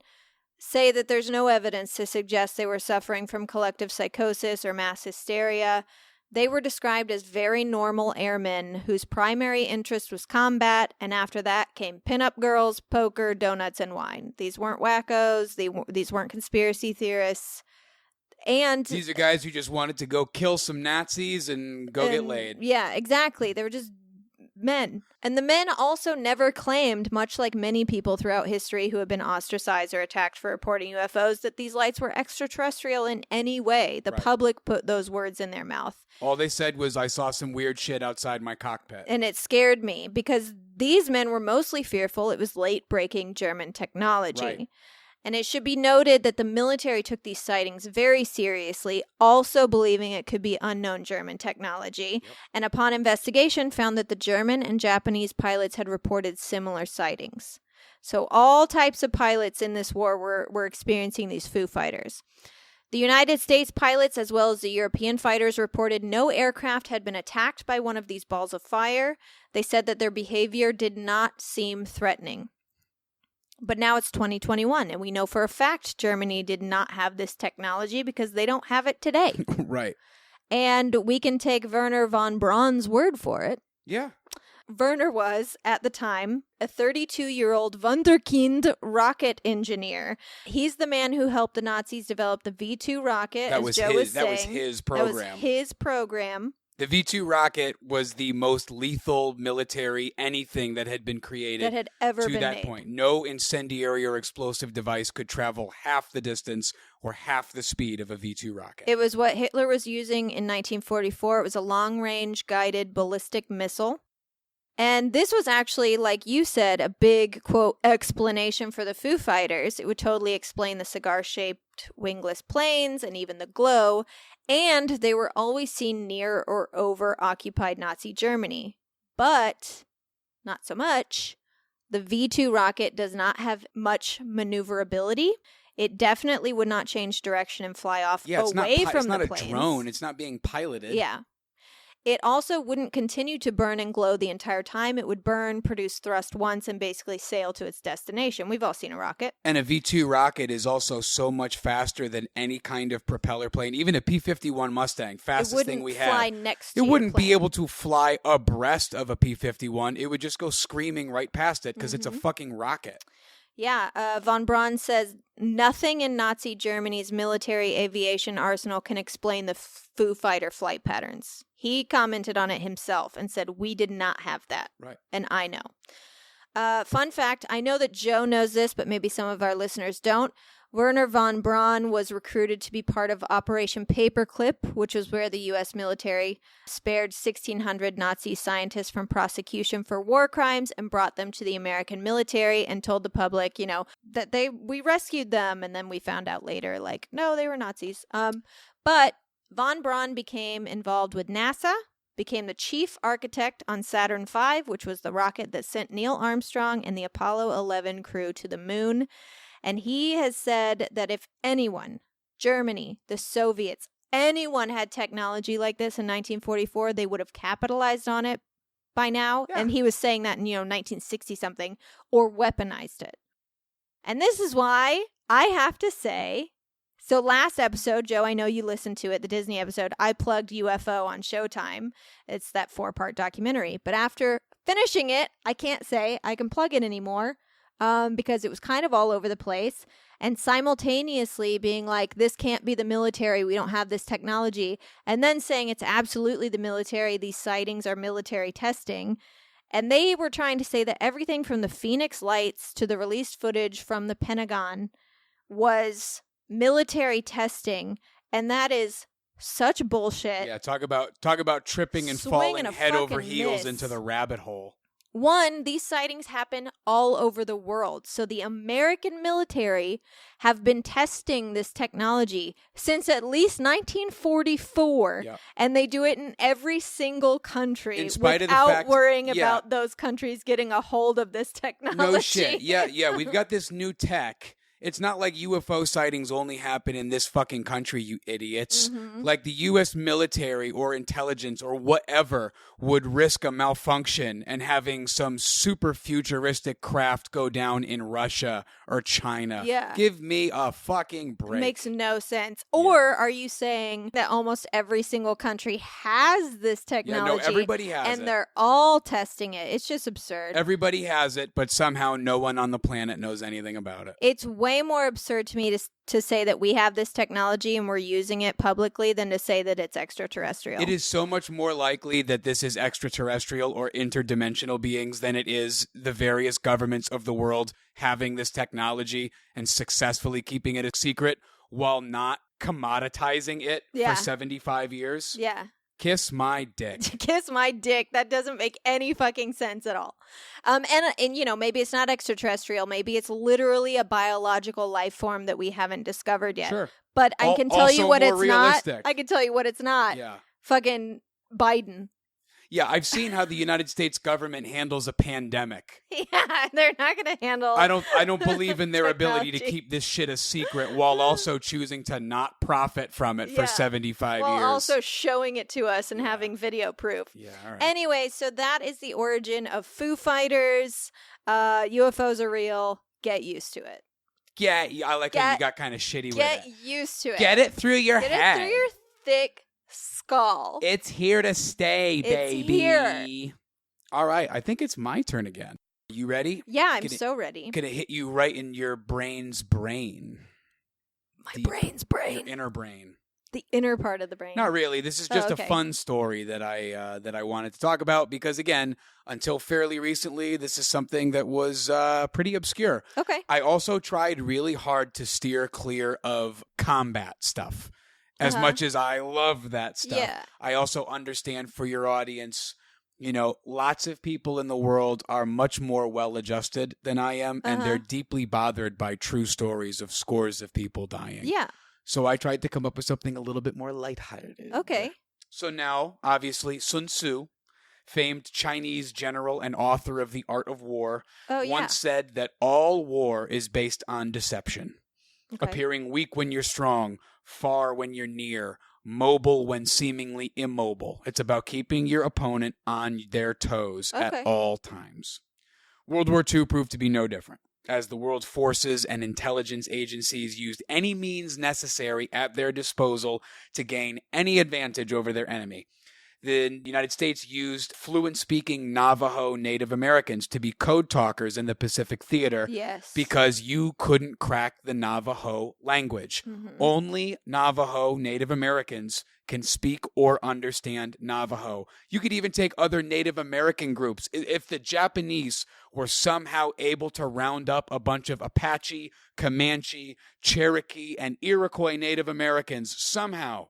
say that there's no evidence to suggest they were suffering from collective psychosis or mass hysteria. They were described as very normal airmen whose primary interest was combat, and after that came pinup girls, poker, donuts, and wine. These weren't wackos. These weren't conspiracy theorists. And These are guys who just wanted to go kill some Nazis and go get laid. Yeah, exactly. They were just men. And the men also never claimed, much like many people throughout history who have been ostracized or attacked for reporting UFOs, that these lights were extraterrestrial in any way. The Right. public put those words in their mouth. All they said was, I saw some weird shit outside my cockpit. And it scared me because these men were mostly fearful it was late-breaking German technology. Right. And it should be noted that the military took these sightings very seriously, also believing it could be unknown German technology. Yep. And upon investigation, found that the German and Japanese pilots had reported similar sightings. So all types of pilots in this war were experiencing these Foo Fighters. The United States pilots, as well as the European fighters, reported no aircraft had been attacked by one of these balls of fire. They said that their behavior did not seem threatening. But now it's 2021, and we know for a fact Germany did not have this technology because they don't have it today. Right. And we can take Werner von Braun's word for it. Yeah. Werner was, at the time, a 32-year-old Wunderkind rocket engineer. He's the man who helped the Nazis develop the V-2 rocket, That as was Joe his. was That was saying. his That was program. his program. The V-2 rocket was the most lethal military anything that had been created That had ever to been that made. point. No incendiary or explosive device could travel half the distance or half the speed of a V-2 rocket. It was what Hitler was using in 1944. It was a long-range guided ballistic missile. And this was actually, like you said, a big, quote, explanation for the Foo Fighters. It would totally explain the cigar-shaped wingless planes and even the glow. And they were always seen near or over occupied Nazi Germany. But, not so much, the V-2 rocket does not have much maneuverability. It definitely would not change direction and fly off Yeah, it's away not, from it's not the a planes. drone. It's not being piloted. Yeah. It also wouldn't continue to burn and glow the entire time. It would burn, produce thrust once, and basically sail to its destination. We've all seen a rocket. And a V-2 rocket is also so much faster than any kind of propeller plane. Even a P-51 Mustang, fastest thing we It wouldn't fly have. next to It your wouldn't be plane. able to fly abreast of a P-51. It would just go screaming right past it because it's a fucking rocket. Yeah, von Braun says nothing in Nazi Germany's military aviation arsenal can explain the Foo Fighter flight patterns. He commented on it himself and said, we did not have that. Right. And I know. Fun fact, I know that Joe knows this, but maybe some of our listeners don't. Werner von Braun was recruited to be part of Operation Paperclip, which was where the U.S. military spared 1,600 Nazi scientists from prosecution for war crimes and brought them to the American military and told the public, you know, that we rescued them. And then we found out later, like, no, they were Nazis. But von Braun became involved with NASA, became the chief architect on Saturn V, which was the rocket that sent Neil Armstrong and the Apollo 11 crew to the moon. And he has said that if anyone, Germany, the Soviets, anyone had technology like this in 1944, they would have capitalized on it by now. Yeah. And he was saying that in, 1960-something, or weaponized it. And this is why I have to say, so last episode, Joe, I know you listened to it, the Disney episode, I plugged UFO on Showtime. It's that 4-part documentary. But after finishing it, I can't say I can plug it anymore because it was kind of all over the place. And simultaneously being like, this can't be the military, we don't have this technology. And then saying it's absolutely the military, these sightings are military testing. And they were trying to say that everything from the Phoenix Lights to the released footage from the Pentagon was military testing, and that is such bullshit. Yeah, talk about tripping and Swinging falling a head over fucking heels miss. into the rabbit hole. One, these sightings happen all over the world. So the American military have been testing this technology since at least 1944. Yep. And they do it in every single country In spite of the without fact- worrying yeah. about those countries getting a hold of this technology. No shit. Yeah, we've got this new tech. It's not like UFO sightings only happen in this fucking country, you idiots. Mhm. Like the U.S. military or intelligence or whatever would risk a malfunction and having some super futuristic craft go down in Russia or China. Yeah. Give me a fucking break. Makes no sense. Or are you saying that almost every single country has this technology? Yeah, no, everybody has and it. they're all testing it. It's just absurd. Everybody has it, but somehow no one on the planet knows anything about it. It's way more absurd to me to say that we have this technology and we're using it publicly than to say that it's extraterrestrial. It is so much more likely that this is extraterrestrial or interdimensional beings than it is the various governments of the world having this technology and successfully keeping it a secret while not commoditizing it Yeah. for 75 years. Yeah. Kiss my dick. Kiss my dick. That doesn't make any fucking sense at all. And maybe it's not extraterrestrial. Maybe it's literally a biological life form that we haven't discovered yet. Sure. But I can tell you also what more it's realistic. not. I can tell you what it's not. Yeah. Fucking Biden. Yeah, I've seen how the United States government handles a pandemic. Yeah, they're not going to handle. I don't believe in their ability to technology. keep this shit a secret while also choosing to not profit from it Yeah. for 75 While years. also showing it to us and having video proof. Yeah, all right. Anyway, so that is the origin of Foo Fighters. UFOs are real. Get used to it. Yeah, I like how you got kind of shitty with Get it. used to it. Get it through your Get head. it through your thick skull. It's here to stay, It's baby. here. All right, I think it's my turn again. You ready? Yeah, I'm Gonna- so ready. Gonna hit you right in your brain's brain. My brain's brain. Your inner brain. The inner part of the brain. Not really. This is just okay. a fun story that I wanted to talk about because, again, until fairly recently, this is something that was pretty obscure. Okay. I also tried really hard to steer clear of combat stuff. As much as I love that stuff, Yeah. I also understand for your audience, lots of people in the world are much more well-adjusted than I am, and they're deeply bothered by true stories of scores of people dying. Yeah. So I tried to come up with something a little bit more lighthearted. Okay. So now, obviously, Sun Tzu, famed Chinese general and author of The Art of War, Oh, yeah. once said that all war is based on deception. Okay. Appearing weak when you're strong, far when you're near, mobile when seemingly immobile. It's about keeping your opponent on their toes Okay. at all times. World War II proved to be no different, as the world's forces and intelligence agencies used any means necessary at their disposal to gain any advantage over their enemy. The United States used fluent-speaking Navajo Native Americans to be code talkers in the Pacific Theater Yes. because you couldn't crack the Navajo language. Mhm. Only Navajo Native Americans can speak or understand Navajo. You could even take other Native American groups. If the Japanese were somehow able to round up a bunch of Apache, Comanche, Cherokee, and Iroquois Native Americans somehow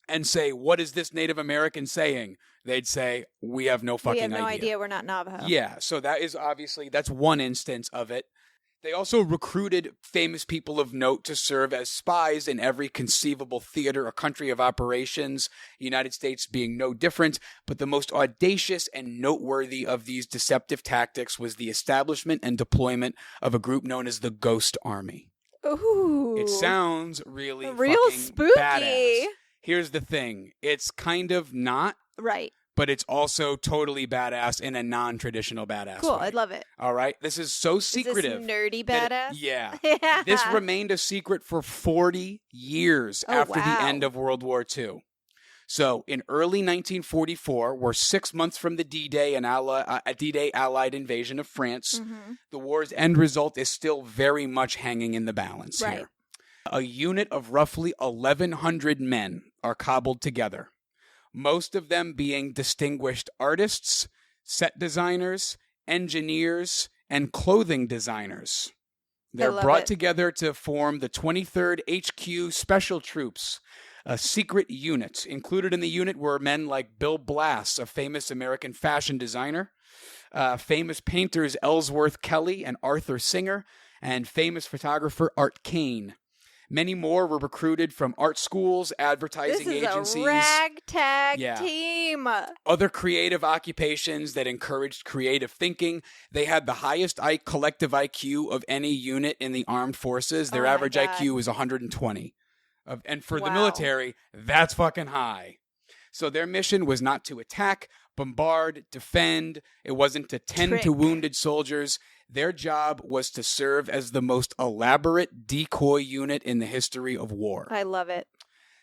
and say, what is this Native American saying? They'd say, we have no fucking idea. We have no idea. We're not Navajo. Yeah, so that's one instance of it. They also recruited famous people of note to serve as spies in every conceivable theater or country of operations, the United States being no different, but the most audacious and noteworthy of these deceptive tactics was the establishment and deployment of a group known as the Ghost Army. Ooh. It sounds really real fucking spooky. badass. Here's the thing. It's kind of not, Right. but it's also totally badass in a non-traditional badass Cool. way. I love it. All right? This is so secretive. Is this nerdy that badass? yeah. Yeah. This remained a secret for 40 years after the end of World War II. So, in early 1944, we're 6 months from the D-Day and D-Day Allied invasion of France. Mm-hmm. The war's end result is still very much hanging in the balance here. A unit of roughly 1,100 men are cobbled together, most of them being distinguished artists, set designers, engineers, and clothing designers. They're brought together to form the 23rd HQ Special Troops, a secret unit. Included in the unit were men like Bill Blass, a famous American fashion designer, famous painters Ellsworth Kelly and Arthur Singer, and famous photographer Art Kane. Many more were recruited from art schools, advertising agencies. This is a ragtag team. Other creative occupations that encouraged creative thinking. They had the highest collective IQ of any unit in the armed forces. Their average IQ was 120. And for the military, that's fucking high. So their mission was not to attack, bombard, defend. It wasn't to tend to wounded soldiers. Their job was to serve as the most elaborate decoy unit in the history of war. I love it.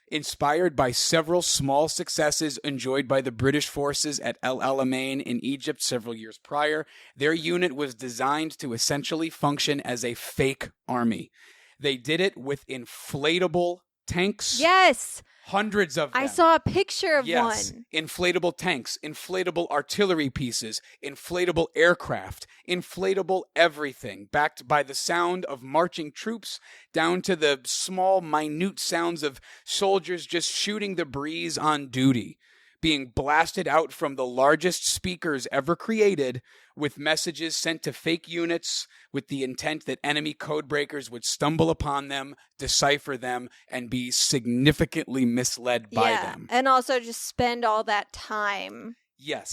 Inspired by several small successes enjoyed by the British forces at El Alamein in Egypt several years prior, their unit was designed to essentially function as a fake army. They did it with inflatable tanks. Yes. Hundreds of them. I saw a picture of one. Inflatable tanks, inflatable artillery pieces, inflatable aircraft, inflatable everything, backed by the sound of marching troops down to the small, minute sounds of soldiers just shooting the breeze on duty, being blasted out from the largest speakers ever created with messages sent to fake units with the intent that enemy codebreakers would stumble upon them, decipher them, and be significantly misled by them. And also just spend all that time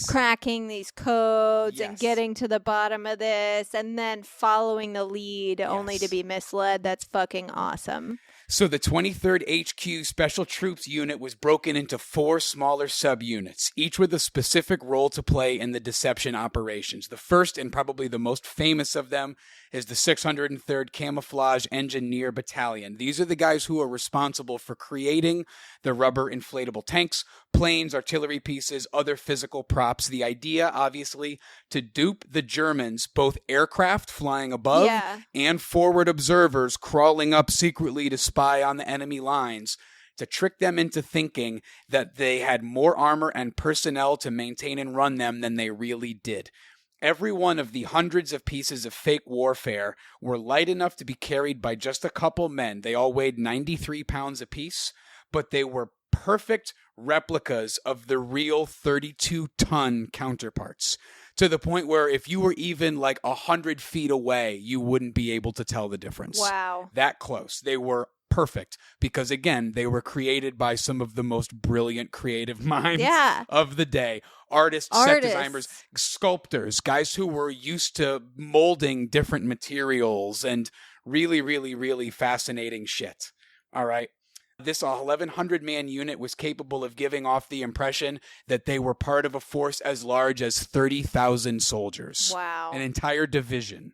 cracking these codes and getting to the bottom of this and then following the lead only to be misled. That's fucking awesome. So the 23rd HQ Special Troops Unit was broken into 4 smaller subunits, each with a specific role to play in the deception operations. The first and probably the most famous of them is the 603rd Camouflage Engineer Battalion. These are the guys who are responsible for creating the rubber inflatable tanks, planes, artillery pieces, other physical props. The idea, obviously, to dupe the Germans, both aircraft flying above and forward observers crawling up secretly to spy on the enemy lines, to trick them into thinking that they had more armor and personnel to maintain and run them than they really did. Every one of the hundreds of pieces of fake warfare were light enough to be carried by just a couple men. They all weighed 93 pounds apiece, but they were perfect replicas of the real 32-ton counterparts, to the point where if you were even like 100 feet away, you wouldn't be able to tell the difference. Wow. That close. They were perfect because, again, they were created by some of the most brilliant creative minds of the day. Artists, set designers, sculptors, guys who were used to molding different materials and really, really, really fascinating shit. All right. This 1,100-man unit was capable of giving off the impression that they were part of a force as large as 30,000 soldiers. Wow. An entire division.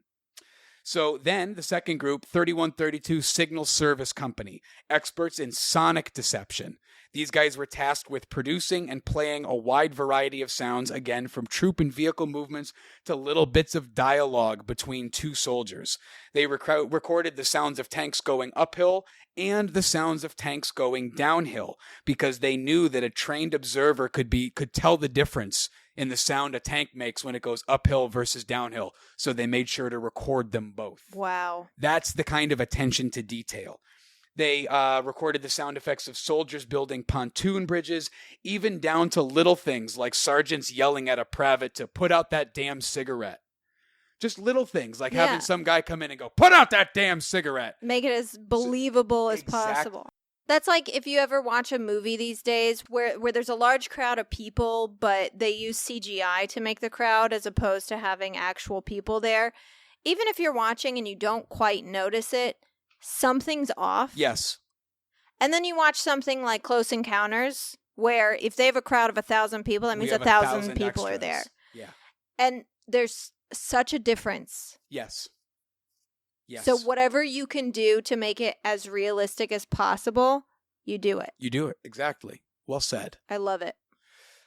So then the second group, 3132 Signal Service Company, experts in sonic deception. These guys were tasked with producing and playing a wide variety of sounds, again, from troop and vehicle movements to little bits of dialogue between two soldiers. They recorded the sounds of tanks going uphill and the sounds of tanks going downhill because they knew that a trained observer could tell the difference in the sound a tank makes when it goes uphill versus downhill. So they made sure to record them both. Wow. That's the kind of attention to detail. They recorded the sound effects of soldiers building pontoon bridges, even down to little things like sergeants yelling at a private to put out that damn cigarette. Just little things like having some guy come in and go, put out that damn cigarette. Make it as believable as possible. That's like if you ever watch a movie these days where there's a large crowd of people, but they use CGI to make the crowd as opposed to having actual people there. Even if you're watching and you don't quite notice it, something's off. Yes. And then you watch something like Close Encounters, where if they have a crowd of 1,000 people, that means We have 1,000 people are there. Yeah. And there's such a difference. Yes. Yes. So whatever you can do to make it as realistic as possible, you do it. You do it. Exactly. Well said. I love it.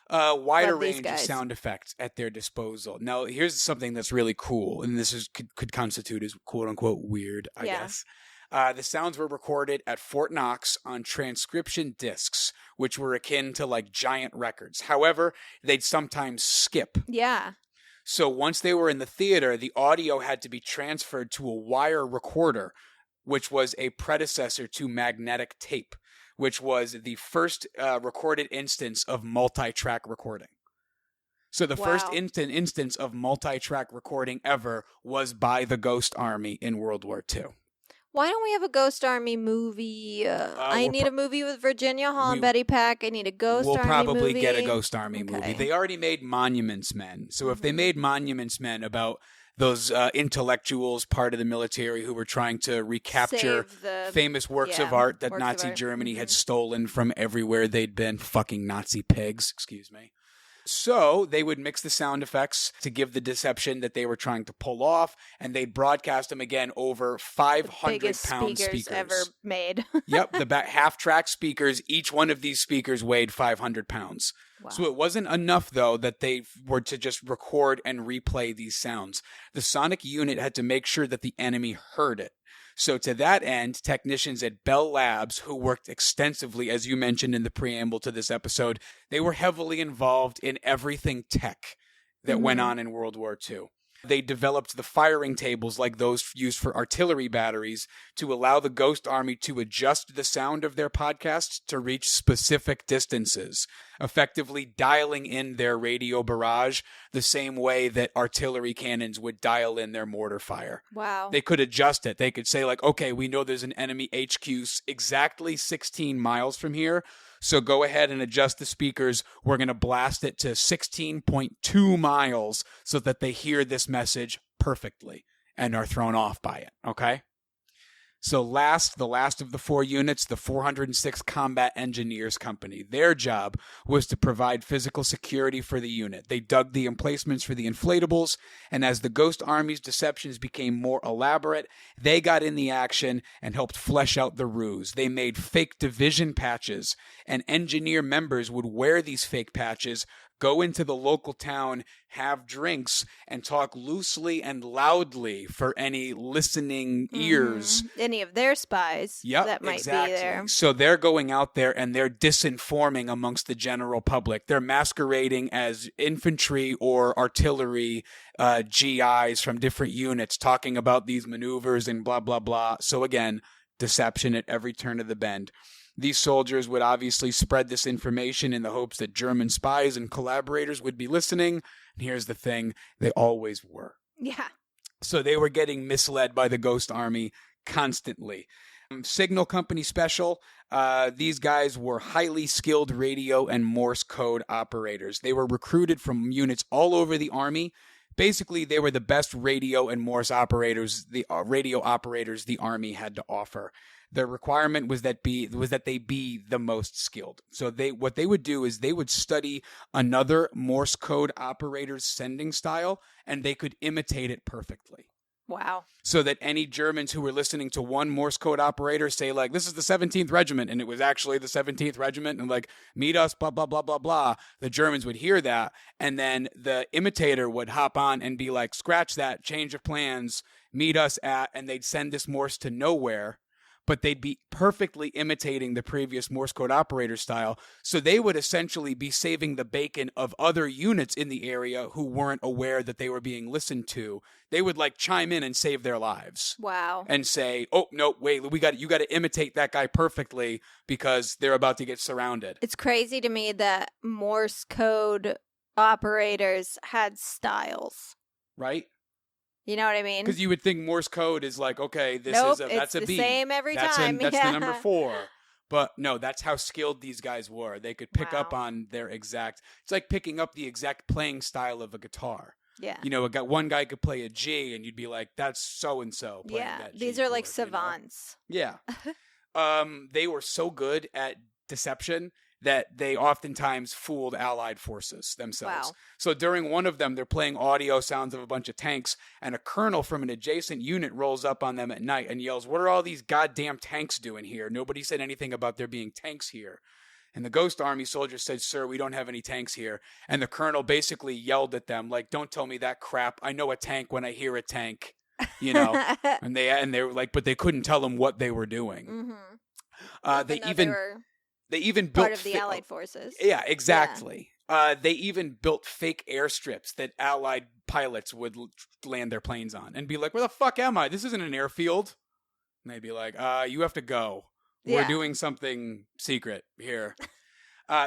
Wider Love these range of guys. sound effects at their disposal. Now, here's something that's really cool, and this is could constitute as quote-unquote weird, I guess. The sounds were recorded at Fort Knox on transcription discs, which were akin to like giant records. However, they'd sometimes skip. Yeah. So once they were in the theater, the audio had to be transferred to a wire recorder, which was a predecessor to magnetic tape, which was the first recorded instance of multi-track recording. So the first instance of multi-track recording ever was by the Ghost Army in World War II. Why don't we have a Ghost Army movie? I need a movie with Virginia Hall and Betty Pack. I need a Ghost Army movie. We'll probably get a Ghost Army movie. Okay. They already made Monuments Men. So if they made Monuments Men about those intellectuals, part of the military, who were trying to recapture famous works of art that Nazi Germany had stolen from everywhere they'd been, fucking Nazi pigs, excuse me. So they would mix the sound effects to give the deception that they were trying to pull off, and they'd broadcast them again over 500-pound speakers ever made. Yep, the half-track speakers. Each one of these speakers weighed 500 pounds. Wow. So it wasn't enough, though, that they were to just record and replay these sounds. The sonic unit had to make sure that the enemy heard it. So to that end, technicians at Bell Labs, who worked extensively, as you mentioned in the preamble to this episode, they were heavily involved in everything tech that went on in World War II. They developed the firing tables like those used for artillery batteries to allow the Ghost Army to adjust the sound of their podcasts to reach specific distances, effectively dialing in their radio barrage the same way that artillery cannons would dial in their mortar fire. Wow. They could adjust it. They could say like, okay, we know there's an enemy HQ exactly 16 miles from here. So go ahead and adjust the speakers. We're going to blast it to 16.2 miles so that they hear this message perfectly and are thrown off by it. Okay? So the last of the four units, the 406 Combat Engineers Company, their job was to provide physical security for the unit. They dug the emplacements for the inflatables, and as the Ghost Army's deceptions became more elaborate, they got in the action and helped flesh out the ruse. They made fake division patches, and engineer members would wear these fake patches, go into the local town, have drinks, and talk loosely and loudly for any listening ears. Any of their spies that might be there. So they're going out there and they're disinforming amongst the general public. They're masquerading as infantry or artillery GIs from different units, talking about these maneuvers and blah, blah, blah. So again, deception at every turn of the bend. These soldiers would obviously spread this information in the hopes that German spies and collaborators would be listening. And here's the thing, they always were. Yeah. So they were getting misled by the Ghost Army constantly. Signal Company Special, these guys were highly skilled radio and Morse code operators. They were recruited from units all over the Army. Basically, they were the best radio and Morse operators, the radio operators the Army had to offer. The requirement was that they be the most skilled. So what they would do is they would study another Morse code operator's sending style, and they could imitate it perfectly. Wow. So that any Germans who were listening to one Morse code operator say like, this is the 17th Regiment, and it was actually the 17th Regiment, and like, meet us, blah, blah, blah, blah, blah. The Germans would hear that, and then the imitator would hop on and be like, scratch that, change of plans, meet us at, and they'd send this Morse to nowhere. But they'd be perfectly imitating the previous Morse code operator style. So they would essentially be saving the bacon of other units in the area who weren't aware that they were being listened to. They would like chime in and save their lives. Wow. And say, oh, no, wait, you got to imitate that guy perfectly because they're about to get surrounded. It's crazy to me that Morse code operators had styles. Right? You know what I mean? Because you would think Morse code is like, okay, that's a B. the same every time. That's the number 4. But no, that's how skilled these guys were. They could pick up on their exact. It's like picking up the exact playing style of a guitar. Yeah. You know, one guy could play a G, and you'd be like, that's so and so. Yeah. These are like savants. You know? Yeah. They were so good at deception that they oftentimes fooled Allied forces themselves. Wow. So during one of them, they're playing audio sounds of a bunch of tanks, and a colonel from an adjacent unit rolls up on them at night and yells, "What are all these goddamn tanks doing here? Nobody said anything about there being tanks here." And the Ghost Army soldiers said, "Sir, we don't have any tanks here." And the colonel basically yelled at them, like, "Don't tell me that crap. I know a tank when I hear a tank." You know, and they were like, but they couldn't tell them what they were doing. Mm-hmm. They even built part of the Allied forces. Yeah, exactly. Yeah. They even built fake airstrips that Allied pilots would land their planes on and be like, "Where the fuck am I? This isn't an airfield." And they'd be like, "You have to go. We're doing something secret here."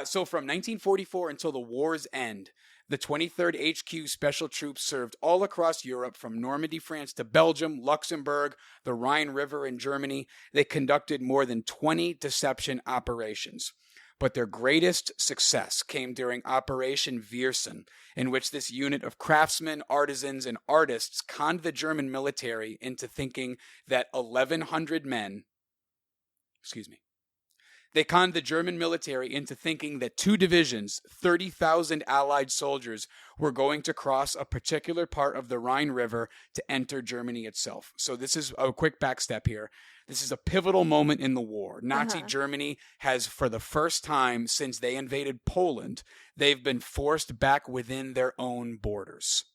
So from 1944 until the war's end, the 23rd HQ Special Troops served all across Europe, from Normandy, France to Belgium, Luxembourg, the Rhine River in Germany. They conducted more than 20 deception operations. But their greatest success came during Operation Viersen, in which this unit of craftsmen, artisans, and artists conned the German military into thinking that 1,100 men... They conned the German military into thinking that 2 divisions, 30,000 Allied soldiers, were going to cross a particular part of the Rhine River to enter Germany itself. So this is a quick backstep here. This is a pivotal moment in the war. Nazi Germany has, for the first time since they invaded Poland, they've been forced back within their own borders.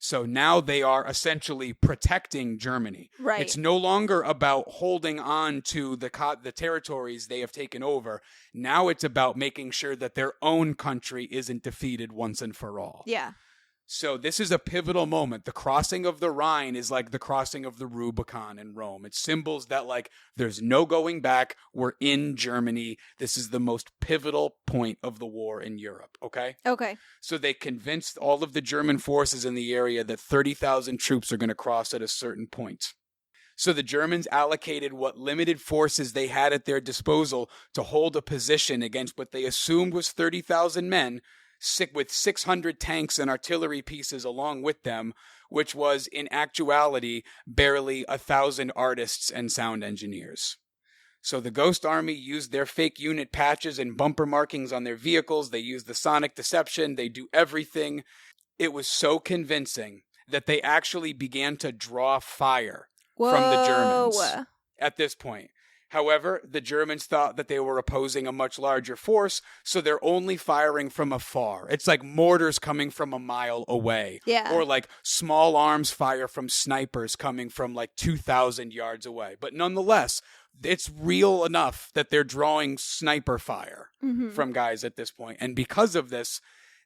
So now they are essentially protecting Germany. Right. It's no longer about holding on to the territories they have taken over. Now it's about making sure that their own country isn't defeated once and for all. Yeah. So this is a pivotal moment. The crossing of the Rhine is like the crossing of the Rubicon in Rome. It symbols that, like, there's no going back. We're in Germany. This is the most pivotal point of the war in Europe, okay? Okay. So they convinced all of the German forces in the area that 30,000 troops are going to cross at a certain point. So the Germans allocated what limited forces they had at their disposal to hold a position against what they assumed was 30,000 men, with 600 tanks and artillery pieces along with them, which was in actuality barely 1,000 artists and sound engineers. So the Ghost Army used their fake unit patches and bumper markings on their vehicles. They used the sonic deception. They do everything. It was so convincing that they actually began to draw fire from the Germans at this point. However, the Germans thought that they were opposing a much larger force, so they're only firing from afar. It's like mortars coming from a mile away. Yeah. Or like small arms fire from snipers coming from like 2,000 yards away. But nonetheless, it's real enough that they're drawing sniper fire from guys at this point. And because of this,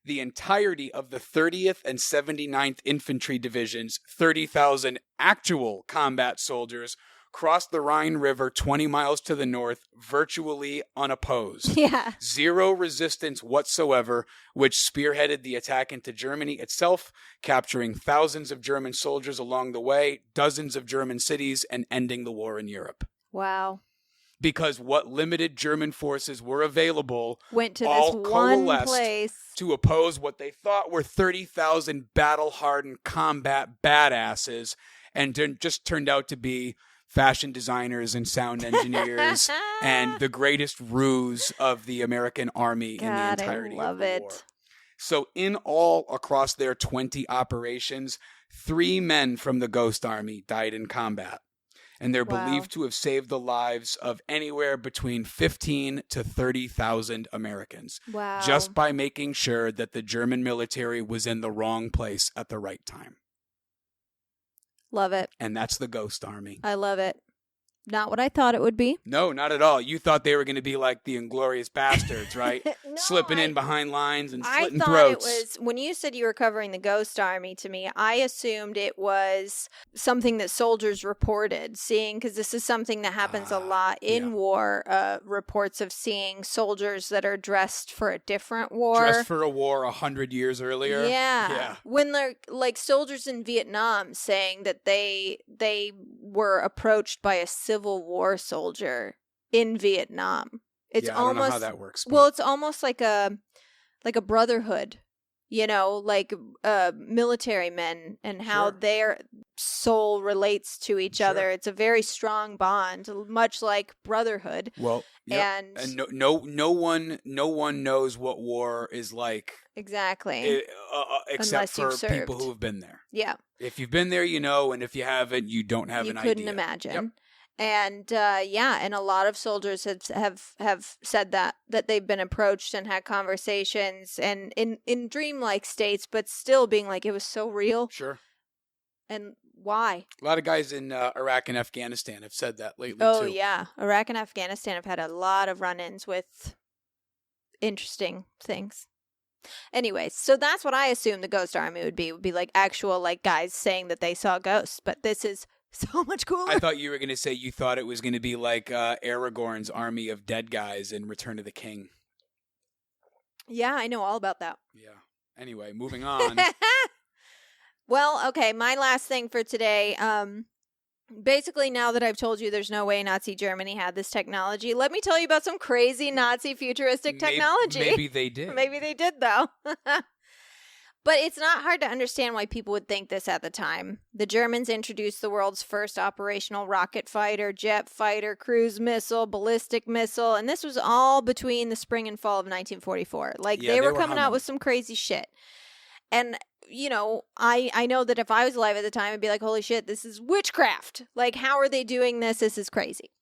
the entirety of the 30th and 79th Infantry Divisions, 30,000 actual combat soldiers, crossed the Rhine River 20 miles to the north, virtually unopposed. Yeah. Zero resistance whatsoever, which spearheaded the attack into Germany itself, capturing thousands of German soldiers along the way, dozens of German cities, and ending the war in Europe. Wow. Because what limited German forces were available went to all this one coalesced place to oppose what they thought were 30,000 battle-hardened combat badasses, and just turned out to be fashion designers and sound engineers and the greatest ruse of the American army in the entirety of the war. So in all, across their 20 operations, 3 men from the Ghost Army died in combat. And they're believed to have saved the lives of anywhere between 15 to 30,000 Americans. Wow. Just by making sure that the German military was in the wrong place at the right time. Love it. And that's the Ghost Army. I love it. Not what I thought it would be. No, not at all. You thought they were going to be like the Inglorious Bastards, right? Slipping in behind lines and slitting throats. I thought it was, when you said you were covering the Ghost Army to me, I assumed it was something that soldiers reported seeing, because this is something that happens a lot in war, reports of seeing soldiers that are dressed for a different war. Dressed for a war 100 years earlier. Yeah. When they're like soldiers in Vietnam saying that they were approached by a Civil War soldier in Vietnam. It's I don't almost know how that works. Well, it's almost like a brotherhood like military men and how Sure. their soul relates to each Sure. other. It's a very strong bond, much like brotherhood. Well, yep. And no one knows what war is like. Exactly. Except Unless you've for served. people who have been there. Yeah. If you've been there, and if you haven't, you don't have an idea. You couldn't imagine. Yep. And and a lot of soldiers have said that they've been approached and had conversations and in dreamlike states, but still being like, it was so real. Sure. And why? A lot of guys in Iraq and Afghanistan have said that lately, too. Oh, yeah. Iraq and Afghanistan have had a lot of run-ins with interesting things. Anyways, so that's what I assumed the Ghost Army would be like actual like guys saying that they saw ghosts, but this is so much cooler. I thought you were going to say you thought it was going to be like Aragorn's army of dead guys in Return of the King. Yeah, I know all about that. Yeah. Anyway, moving on. Well, okay, my last thing for today, basically now that I've told you there's no way Nazi Germany had this technology, let me tell you about some crazy Nazi futuristic technology. Maybe they did. Maybe they did, though. But it's not hard to understand why people would think this at the time. The Germans introduced the world's first operational rocket fighter, jet fighter, cruise missile, ballistic missile, and this was all between the spring and fall of 1944. Like, Yeah, they were coming humming. out with some crazy shit. And, I know that if I was alive at the time, I'd be like, holy shit, this is witchcraft. Like, how are they doing this? This is crazy.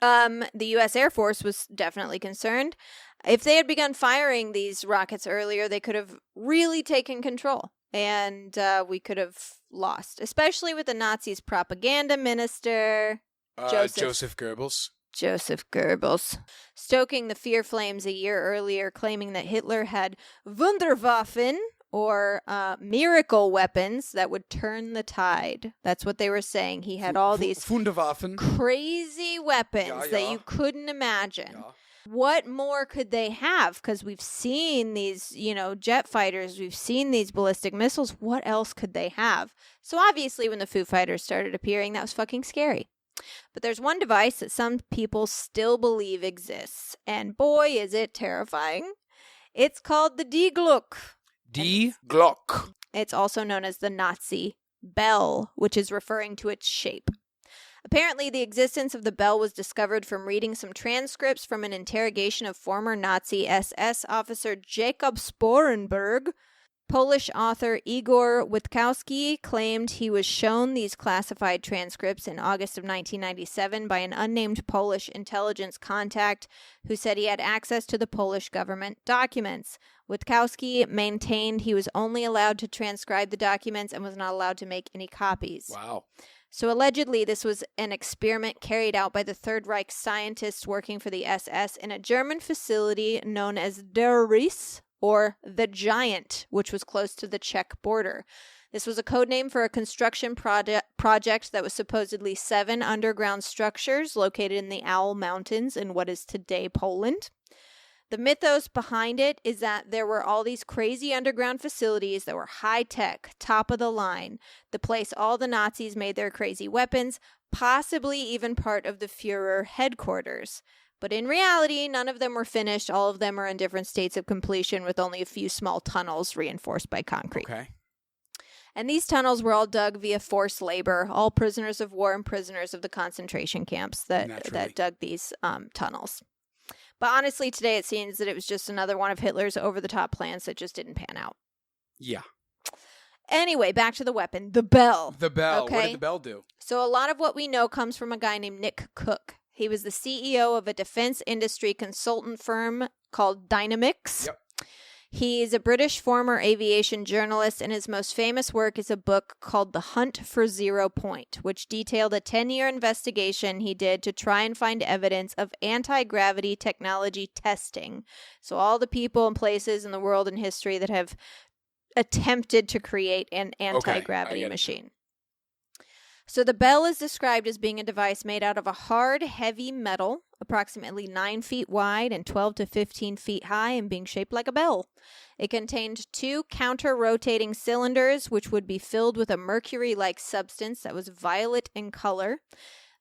The U.S. Air Force was definitely concerned. If they had begun firing these rockets earlier, they could have really taken control, and we could have lost, especially with the Nazis' propaganda minister, Joseph Goebbels. Joseph Goebbels, stoking the fear flames a year earlier, claiming that Hitler had Wunderwaffen, or miracle weapons that would turn the tide. That's what they were saying. He had all these Wunderwaffen. crazy weapons that you couldn't imagine. Yeah. What more could they have? Because we've seen these, jet fighters. We've seen these ballistic missiles. What else could they have? So obviously when the Foo Fighters started appearing, that was fucking scary. But there's one device that some people still believe exists. And boy, is it terrifying. It's called the Die Glocke. Die Glocke. It's also known as the Nazi bell, which is referring to its shape. Apparently, the existence of the bell was discovered from reading some transcripts from an interrogation of former Nazi SS officer Jacob Sporenberg. Polish author Igor Witkowski claimed he was shown these classified transcripts in August of 1997 by an unnamed Polish intelligence contact who said he had access to the Polish government documents. Witkowski maintained he was only allowed to transcribe the documents and was not allowed to make any copies. Wow. So allegedly, this was an experiment carried out by the Third Reich scientists working for the SS in a German facility known as Der Ries, or the Giant, which was close to the Czech border. This was a code name for a construction project that was supposedly 7 underground structures located in the Owl Mountains in what is today Poland. The mythos behind it is that there were all these crazy underground facilities that were high-tech, top of the line, the place all the Nazis made their crazy weapons, possibly even part of the Führer headquarters. But in reality, none of them were finished. All of them are in different states of completion with only a few small tunnels reinforced by concrete. Okay. And these tunnels were all dug via forced labor, all prisoners of war and prisoners of the concentration camps that dug these tunnels. But honestly, today it seems that it was just another one of Hitler's over-the-top plans that just didn't pan out. Yeah. Anyway, back to the weapon, the bell. The bell. Okay? What did the bell do? So a lot of what we know comes from a guy named Nick Cook. He was the CEO of a defense industry consultant firm called Dynamics. Yep. He's a British former aviation journalist, and his most famous work is a book called The Hunt for 0 Point, which detailed a 10-year investigation he did to try and find evidence of anti-gravity technology testing. So all the people and places in the world and history that have attempted to create an anti-gravity machine. So the bell is described as being a device made out of a hard, heavy metal, approximately 9 feet wide and 12 to 15 feet high, and being shaped like a bell. It contained 2 counter-rotating cylinders, which would be filled with a mercury-like substance that was violet in color.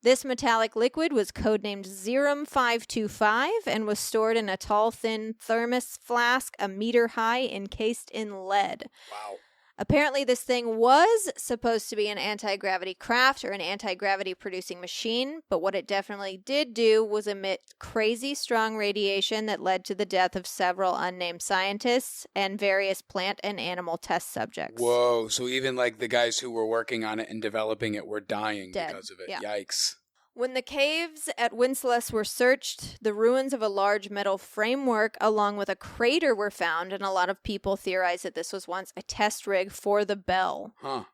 This metallic liquid was codenamed Zerum 525 and was stored in a tall, thin thermos flask a meter high encased in lead. Wow. Apparently, this thing was supposed to be an anti-gravity craft or an anti-gravity producing machine, but what it definitely did do was emit crazy strong radiation that led to the death of several unnamed scientists and various plant and animal test subjects. Whoa, so even like the guys who were working on it and developing it were dying Dead. because of it. Yeah. Yikes. When the caves at Wenceslas were searched, the ruins of a large metal framework along with a crater were found, and a lot of people theorize that this was once a test rig for the bell. Huh.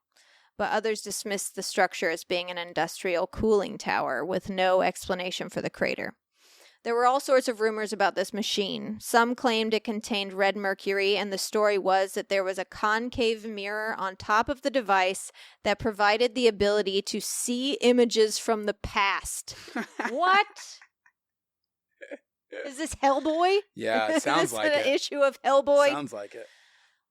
But others dismissed the structure as being an industrial cooling tower with no explanation for the crater. There were all sorts of rumors about this machine. Some claimed it contained red mercury, and the story was that there was a concave mirror on top of the device that provided the ability to see images from the past. What? Is this Hellboy? Yeah, it sounds Is this like an it. issue of Hellboy? Sounds like it.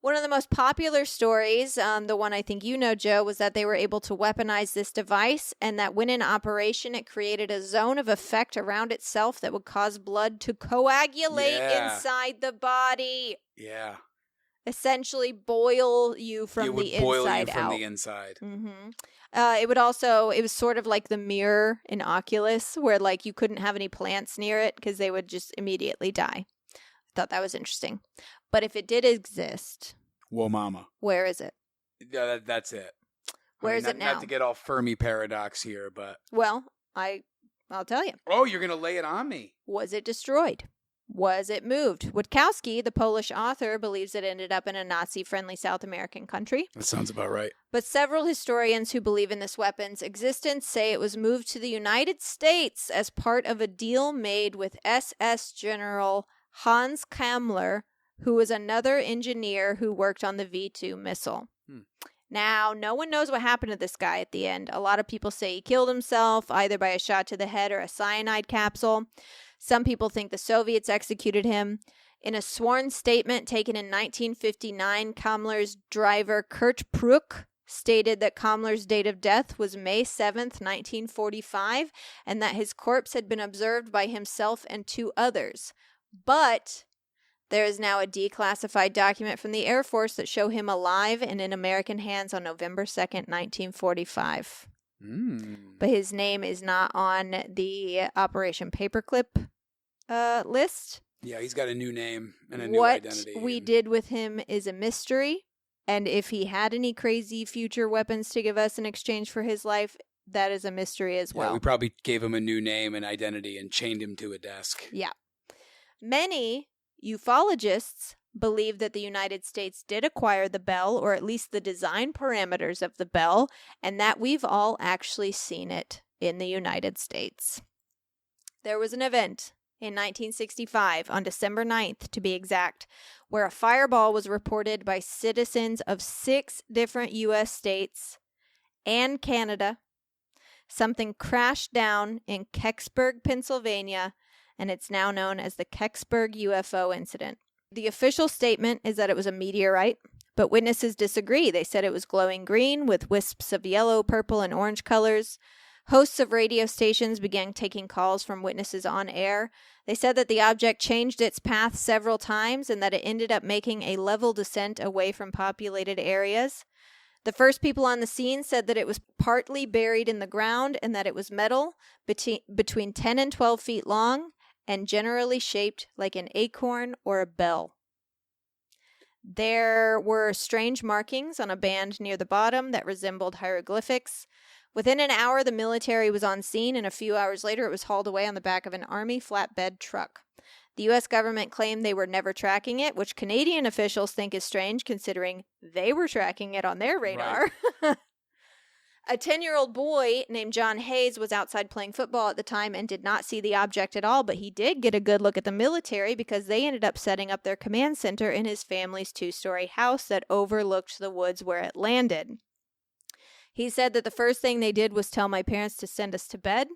One of the most popular stories, the one I think you know, Joe, was that they were able to weaponize this device and that when in operation, it created a zone of effect around itself that would cause blood to coagulate inside the body. Yeah. Essentially boil you from the inside out. It would boil you from the inside. Mm-hmm. It was sort of like the mirror in Oculus where like you couldn't have any plants near it because they would just immediately die. I thought that was interesting. But if it did exist, Whoa, mama. where is it? Yeah, that's it. Where is it now? Not to get all Fermi paradox here, but... Well, I'll tell you. Oh, you're going to lay it on me. Was it destroyed? Was it moved? Witkowski, the Polish author, believes it ended up in a Nazi-friendly South American country. That sounds about right. But several historians who believe in this weapon's existence say it was moved to the United States as part of a deal made with SS General Hans Kammler, who was another engineer who worked on the V-2 missile. Now, no one knows what happened to this guy at the end. A lot of people say he killed himself, either by a shot to the head or a cyanide capsule. Some people think the Soviets executed him. In a sworn statement taken in 1959, Kammler's driver Kurt Pruck stated that Kammler's date of death was May 7th, 1945, and that his corpse had been observed by himself and 2 others. But there is now a declassified document from the Air Force that show him alive and in American hands on November 2nd, 1945. But his name is not on the Operation Paperclip list. Yeah, he's got a new name and a new identity. What we did with him is a mystery. And if he had any crazy future weapons to give us in exchange for his life, that is a mystery as well. Yeah, we probably gave him a new name and identity and chained him to a desk. Yeah. Many ufologists believe that the United States did acquire the bell, or at least the design parameters of the bell, and that we've all actually seen it in the United States. There was an event in 1965, on December 9th to be exact, where a fireball was reported by citizens of 6 different U.S. states and Canada. Something crashed down in Kecksburg, Pennsylvania, and it's now known as the Kecksburg UFO Incident. The official statement is that it was a meteorite, but witnesses disagree. They said it was glowing green with wisps of yellow, purple, and orange colors. Hosts of radio stations began taking calls from witnesses on air. They said that the object changed its path several times and that it ended up making a level descent away from populated areas. The first people on the scene said that it was partly buried in the ground and that it was metal, between 10 and 12 feet long, and generally shaped like an acorn or a bell. There were strange markings on a band near the bottom that resembled hieroglyphics. Within an hour, the military was on scene, and a few hours later, it was hauled away on the back of an Army flatbed truck. The U.S. government claimed they were never tracking it, which Canadian officials think is strange, considering they were tracking it on their radar. Right. A 10-year-old boy named John Hayes was outside playing football at the time and did not see the object at all, but he did get a good look at the military because they ended up setting up their command center in his family's 2-story house that overlooked the woods where it landed. He said that the first thing they did was tell my parents to send us to bed,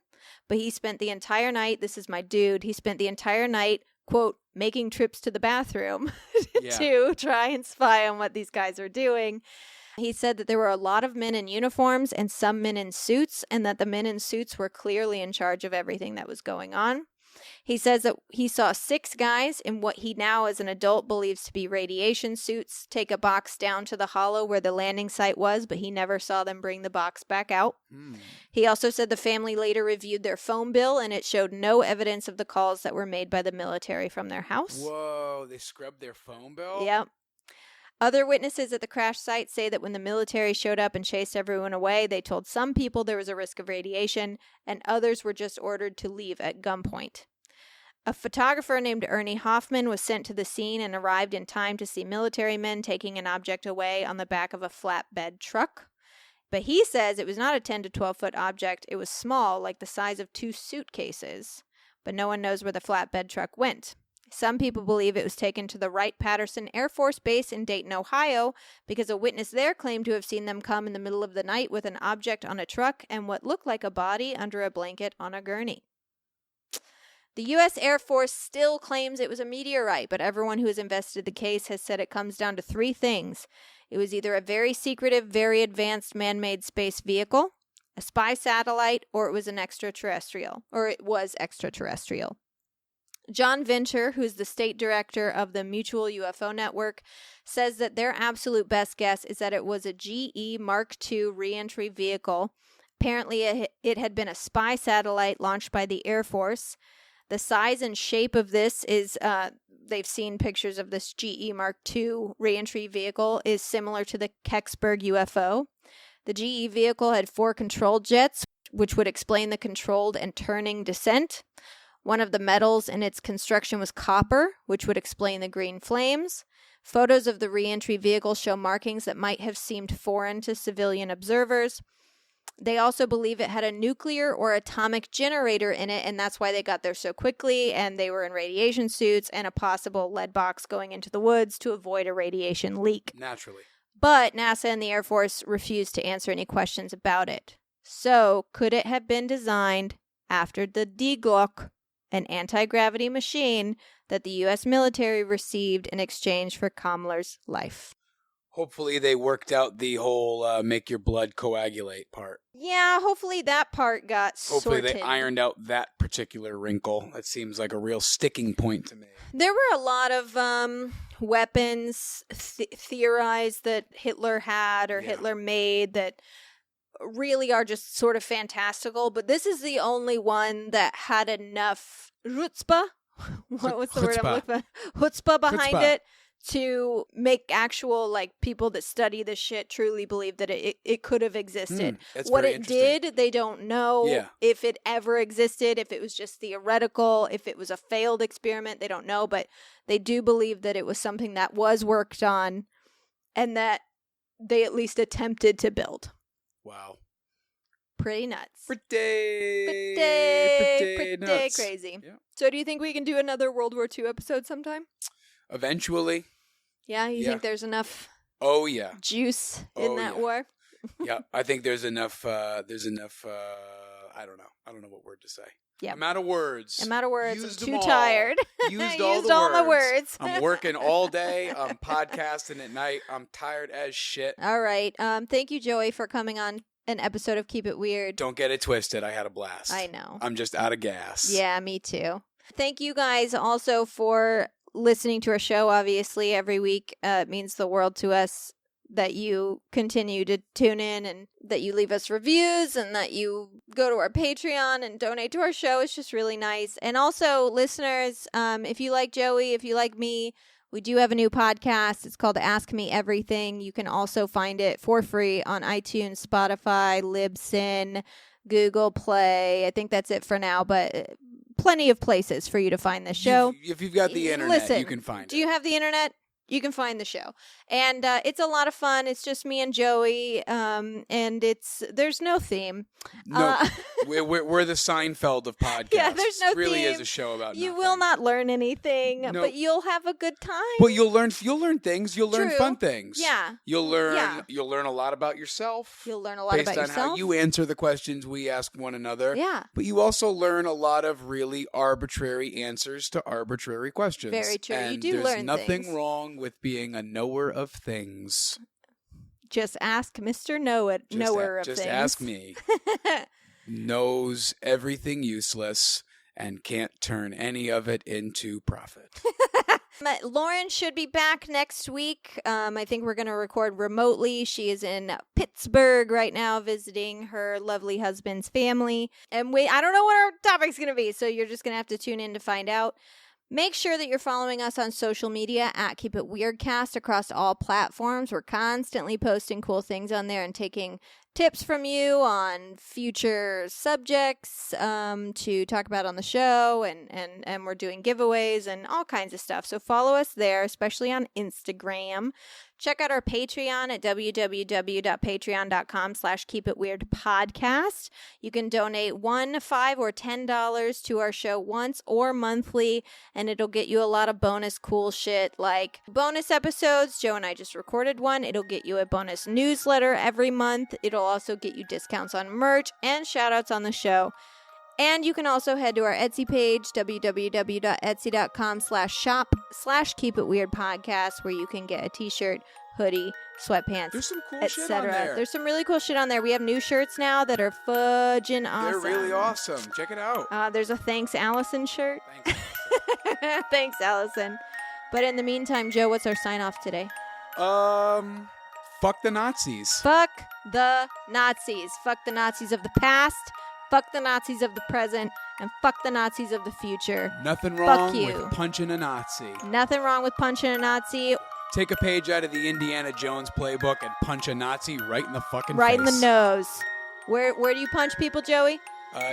but he spent the entire night, this is my dude, he spent the entire night, quote, making trips to the bathroom to try and spy on what these guys were doing. He said that there were a lot of men in uniforms and some men in suits, and that the men in suits were clearly in charge of everything that was going on. He says that he saw 6 guys in what he now as an adult believes to be radiation suits take a box down to the hollow where the landing site was, but he never saw them bring the box back out. He also said the family later reviewed their phone bill and it showed no evidence of the calls that were made by the military from their house. Whoa, they scrubbed their phone bill? Yep. Other witnesses at the crash site say that when the military showed up and chased everyone away, they told some people there was a risk of radiation, and others were just ordered to leave at gunpoint. A photographer named Ernie Hoffman was sent to the scene and arrived in time to see military men taking an object away on the back of a flatbed truck. But he says it was not a 10 to 12-foot object. It was small, like the size of 2 suitcases. But no one knows where the flatbed truck went. Some people believe it was taken to the Wright-Patterson Air Force Base in Dayton, Ohio, because a witness there claimed to have seen them come in the middle of the night with an object on a truck and what looked like a body under a blanket on a gurney. The U.S. Air Force still claims it was a meteorite, but everyone who has investigated the case has said it comes down to 3 things. It was either a very secretive, very advanced man-made space vehicle, a spy satellite, or it was extraterrestrial. John Venture, who's the state director of the Mutual UFO Network, says that their absolute best guess is that it was a GE Mark II reentry vehicle. Apparently, it had been a spy satellite launched by the Air Force. The size and shape of this is, they've seen pictures of this GE Mark II reentry vehicle, is similar to the Kecksburg UFO. The GE vehicle had 4 controlled jets, which would explain the controlled and turning descent. One of the metals in its construction was copper, which would explain the green flames. Photos of the reentry vehicle show markings that might have seemed foreign to civilian observers. They also believe it had a nuclear or atomic generator in it, and that's why they got there so quickly, and they were in radiation suits, and a possible lead box going into the woods to avoid a radiation leak. Naturally. But NASA and the Air Force refused to answer any questions about it. So, could it have been designed after the Glocke, an anti-gravity machine that the U.S. military received in exchange for Kammler's life? Hopefully they worked out the whole make your blood coagulate part. Yeah, hopefully that part got Hopefully sorted. they ironed out that particular wrinkle. That seems like a real sticking point to me. There were a lot of weapons theorized that Hitler had or Hitler made that really are just sort of fantastical, but this is the only one that had enough chutzpah. What was the word I'm looking for? Chutzpah behind it to make actual, like, people that study this shit truly believe that it could have existed. What it did, they don't know. If it ever existed, if it was just theoretical, if it was a failed experiment, they don't know, but they do believe that it was something that was worked on and that they at least attempted to build. Wow. Pretty nuts. Pretty nuts. Crazy. Yeah. So do you think we can do another World War II episode sometime? Eventually. Yeah, you think there's enough juice in that war? Yeah, I think there's enough I don't know what word to say. Yeah. I'm out of words. I'm Used too tired. Used all my words. I'm working all day. I'm podcasting at night. I'm tired as shit. All right. Thank you, Joey, for coming on an episode of Keep It Weird. Don't get it twisted. I had a blast. I know. I'm just out of gas. Yeah, me too. Thank you guys also for listening to our show. Obviously, every week it means the world to us that you continue to tune in and that you leave us reviews and that you go to our Patreon and donate to our show. It's just really nice. And also, listeners, if you like Joey, if you like me, we do have a new podcast. It's called Ask Me Everything. You can also find it for free on iTunes, Spotify, Libsyn, Google Play. I think that's it for now, but plenty of places for you to find this show. If you've got the internet, Listen, you can find it. Do you have the internet? You can find the show. And it's a lot of fun. It's just me and Joey, and there's no theme. No, we're the Seinfeld of podcasts. Yeah, there's no really theme. Is a show about You nothing. will not learn anything, but you'll have a good time. Well, you'll learn things. You'll learn fun things. Yeah. You'll learn a lot about yourself. You'll learn a lot about yourself. Based on how you answer the questions we ask one another. Yeah. But you also learn a lot of really arbitrary answers to arbitrary questions. Very true. And you do there's learn nothing things. wrong with being a knower of things. Just ask Mr. Knower of things. Just ask me. Knows everything useless and can't turn any of it into profit. Lauren should be back next week. I think we're going to record remotely. She is in Pittsburgh right now visiting her lovely husband's family. And I don't know what our topic's going to be, so you're just going to have to tune in to find out. Make sure that you're following us on social media at Keep It Weirdcast across all platforms. We're constantly posting cool things on there and taking tips from you on future subjects to talk about on the show, and we're doing giveaways and all kinds of stuff. So follow us there, especially on Instagram. Check out our Patreon at www.patreon.com/keepitweirdpodcast. You can donate $1, $5, or $10 to our show once or monthly, and it'll get you a lot of bonus cool shit like bonus episodes. Joe and I just recorded one. It'll get you a bonus newsletter every month. It'll also get you discounts on merch and shout-outs on the show. And you can also head to our Etsy page, www.etsy.com/shop/keepitweirdpodcast, where you can get a t-shirt, hoodie, sweatpants, There's some cool shit etc. on there. There's some really cool shit on there. We have new shirts now that are fudging awesome. They're really awesome. Check it out. There's a Thanks Allison shirt. Thanks. Thanks, Allison. But in the meantime, Joe, what's our sign-off today? Fuck the Nazis. Fuck the Nazis. Fuck the Nazis of the past. Fuck the Nazis of the present, and fuck the Nazis of the future. Nothing wrong you. with punching a Nazi. Nothing wrong with punching a Nazi. Take a page out of the Indiana Jones playbook and punch a Nazi right in the fucking right face. in the nose. Where do you punch people, Joey?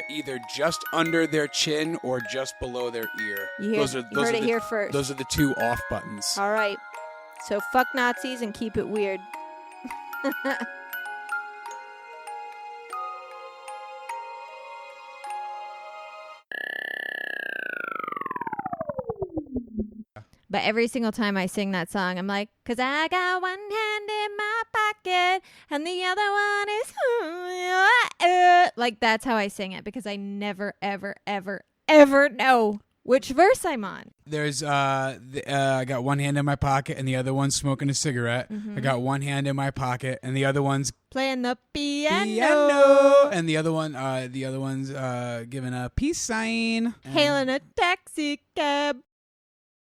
Either just under their chin or just below their ear. You heard it here first. Those are the two off buttons. All right. So fuck Nazis and keep it weird. But every single time I sing that song, I'm like, 'cause I got one hand in my pocket and the other one is... Like, that's how I sing it, because I never, ever, ever, ever know which verse I'm on. There's, I got one hand in my pocket and the other one's smoking a cigarette. Mm-hmm. I got one hand in my pocket and the other one's Playing the piano. and the other one's giving a peace sign. Hailing a taxi cab.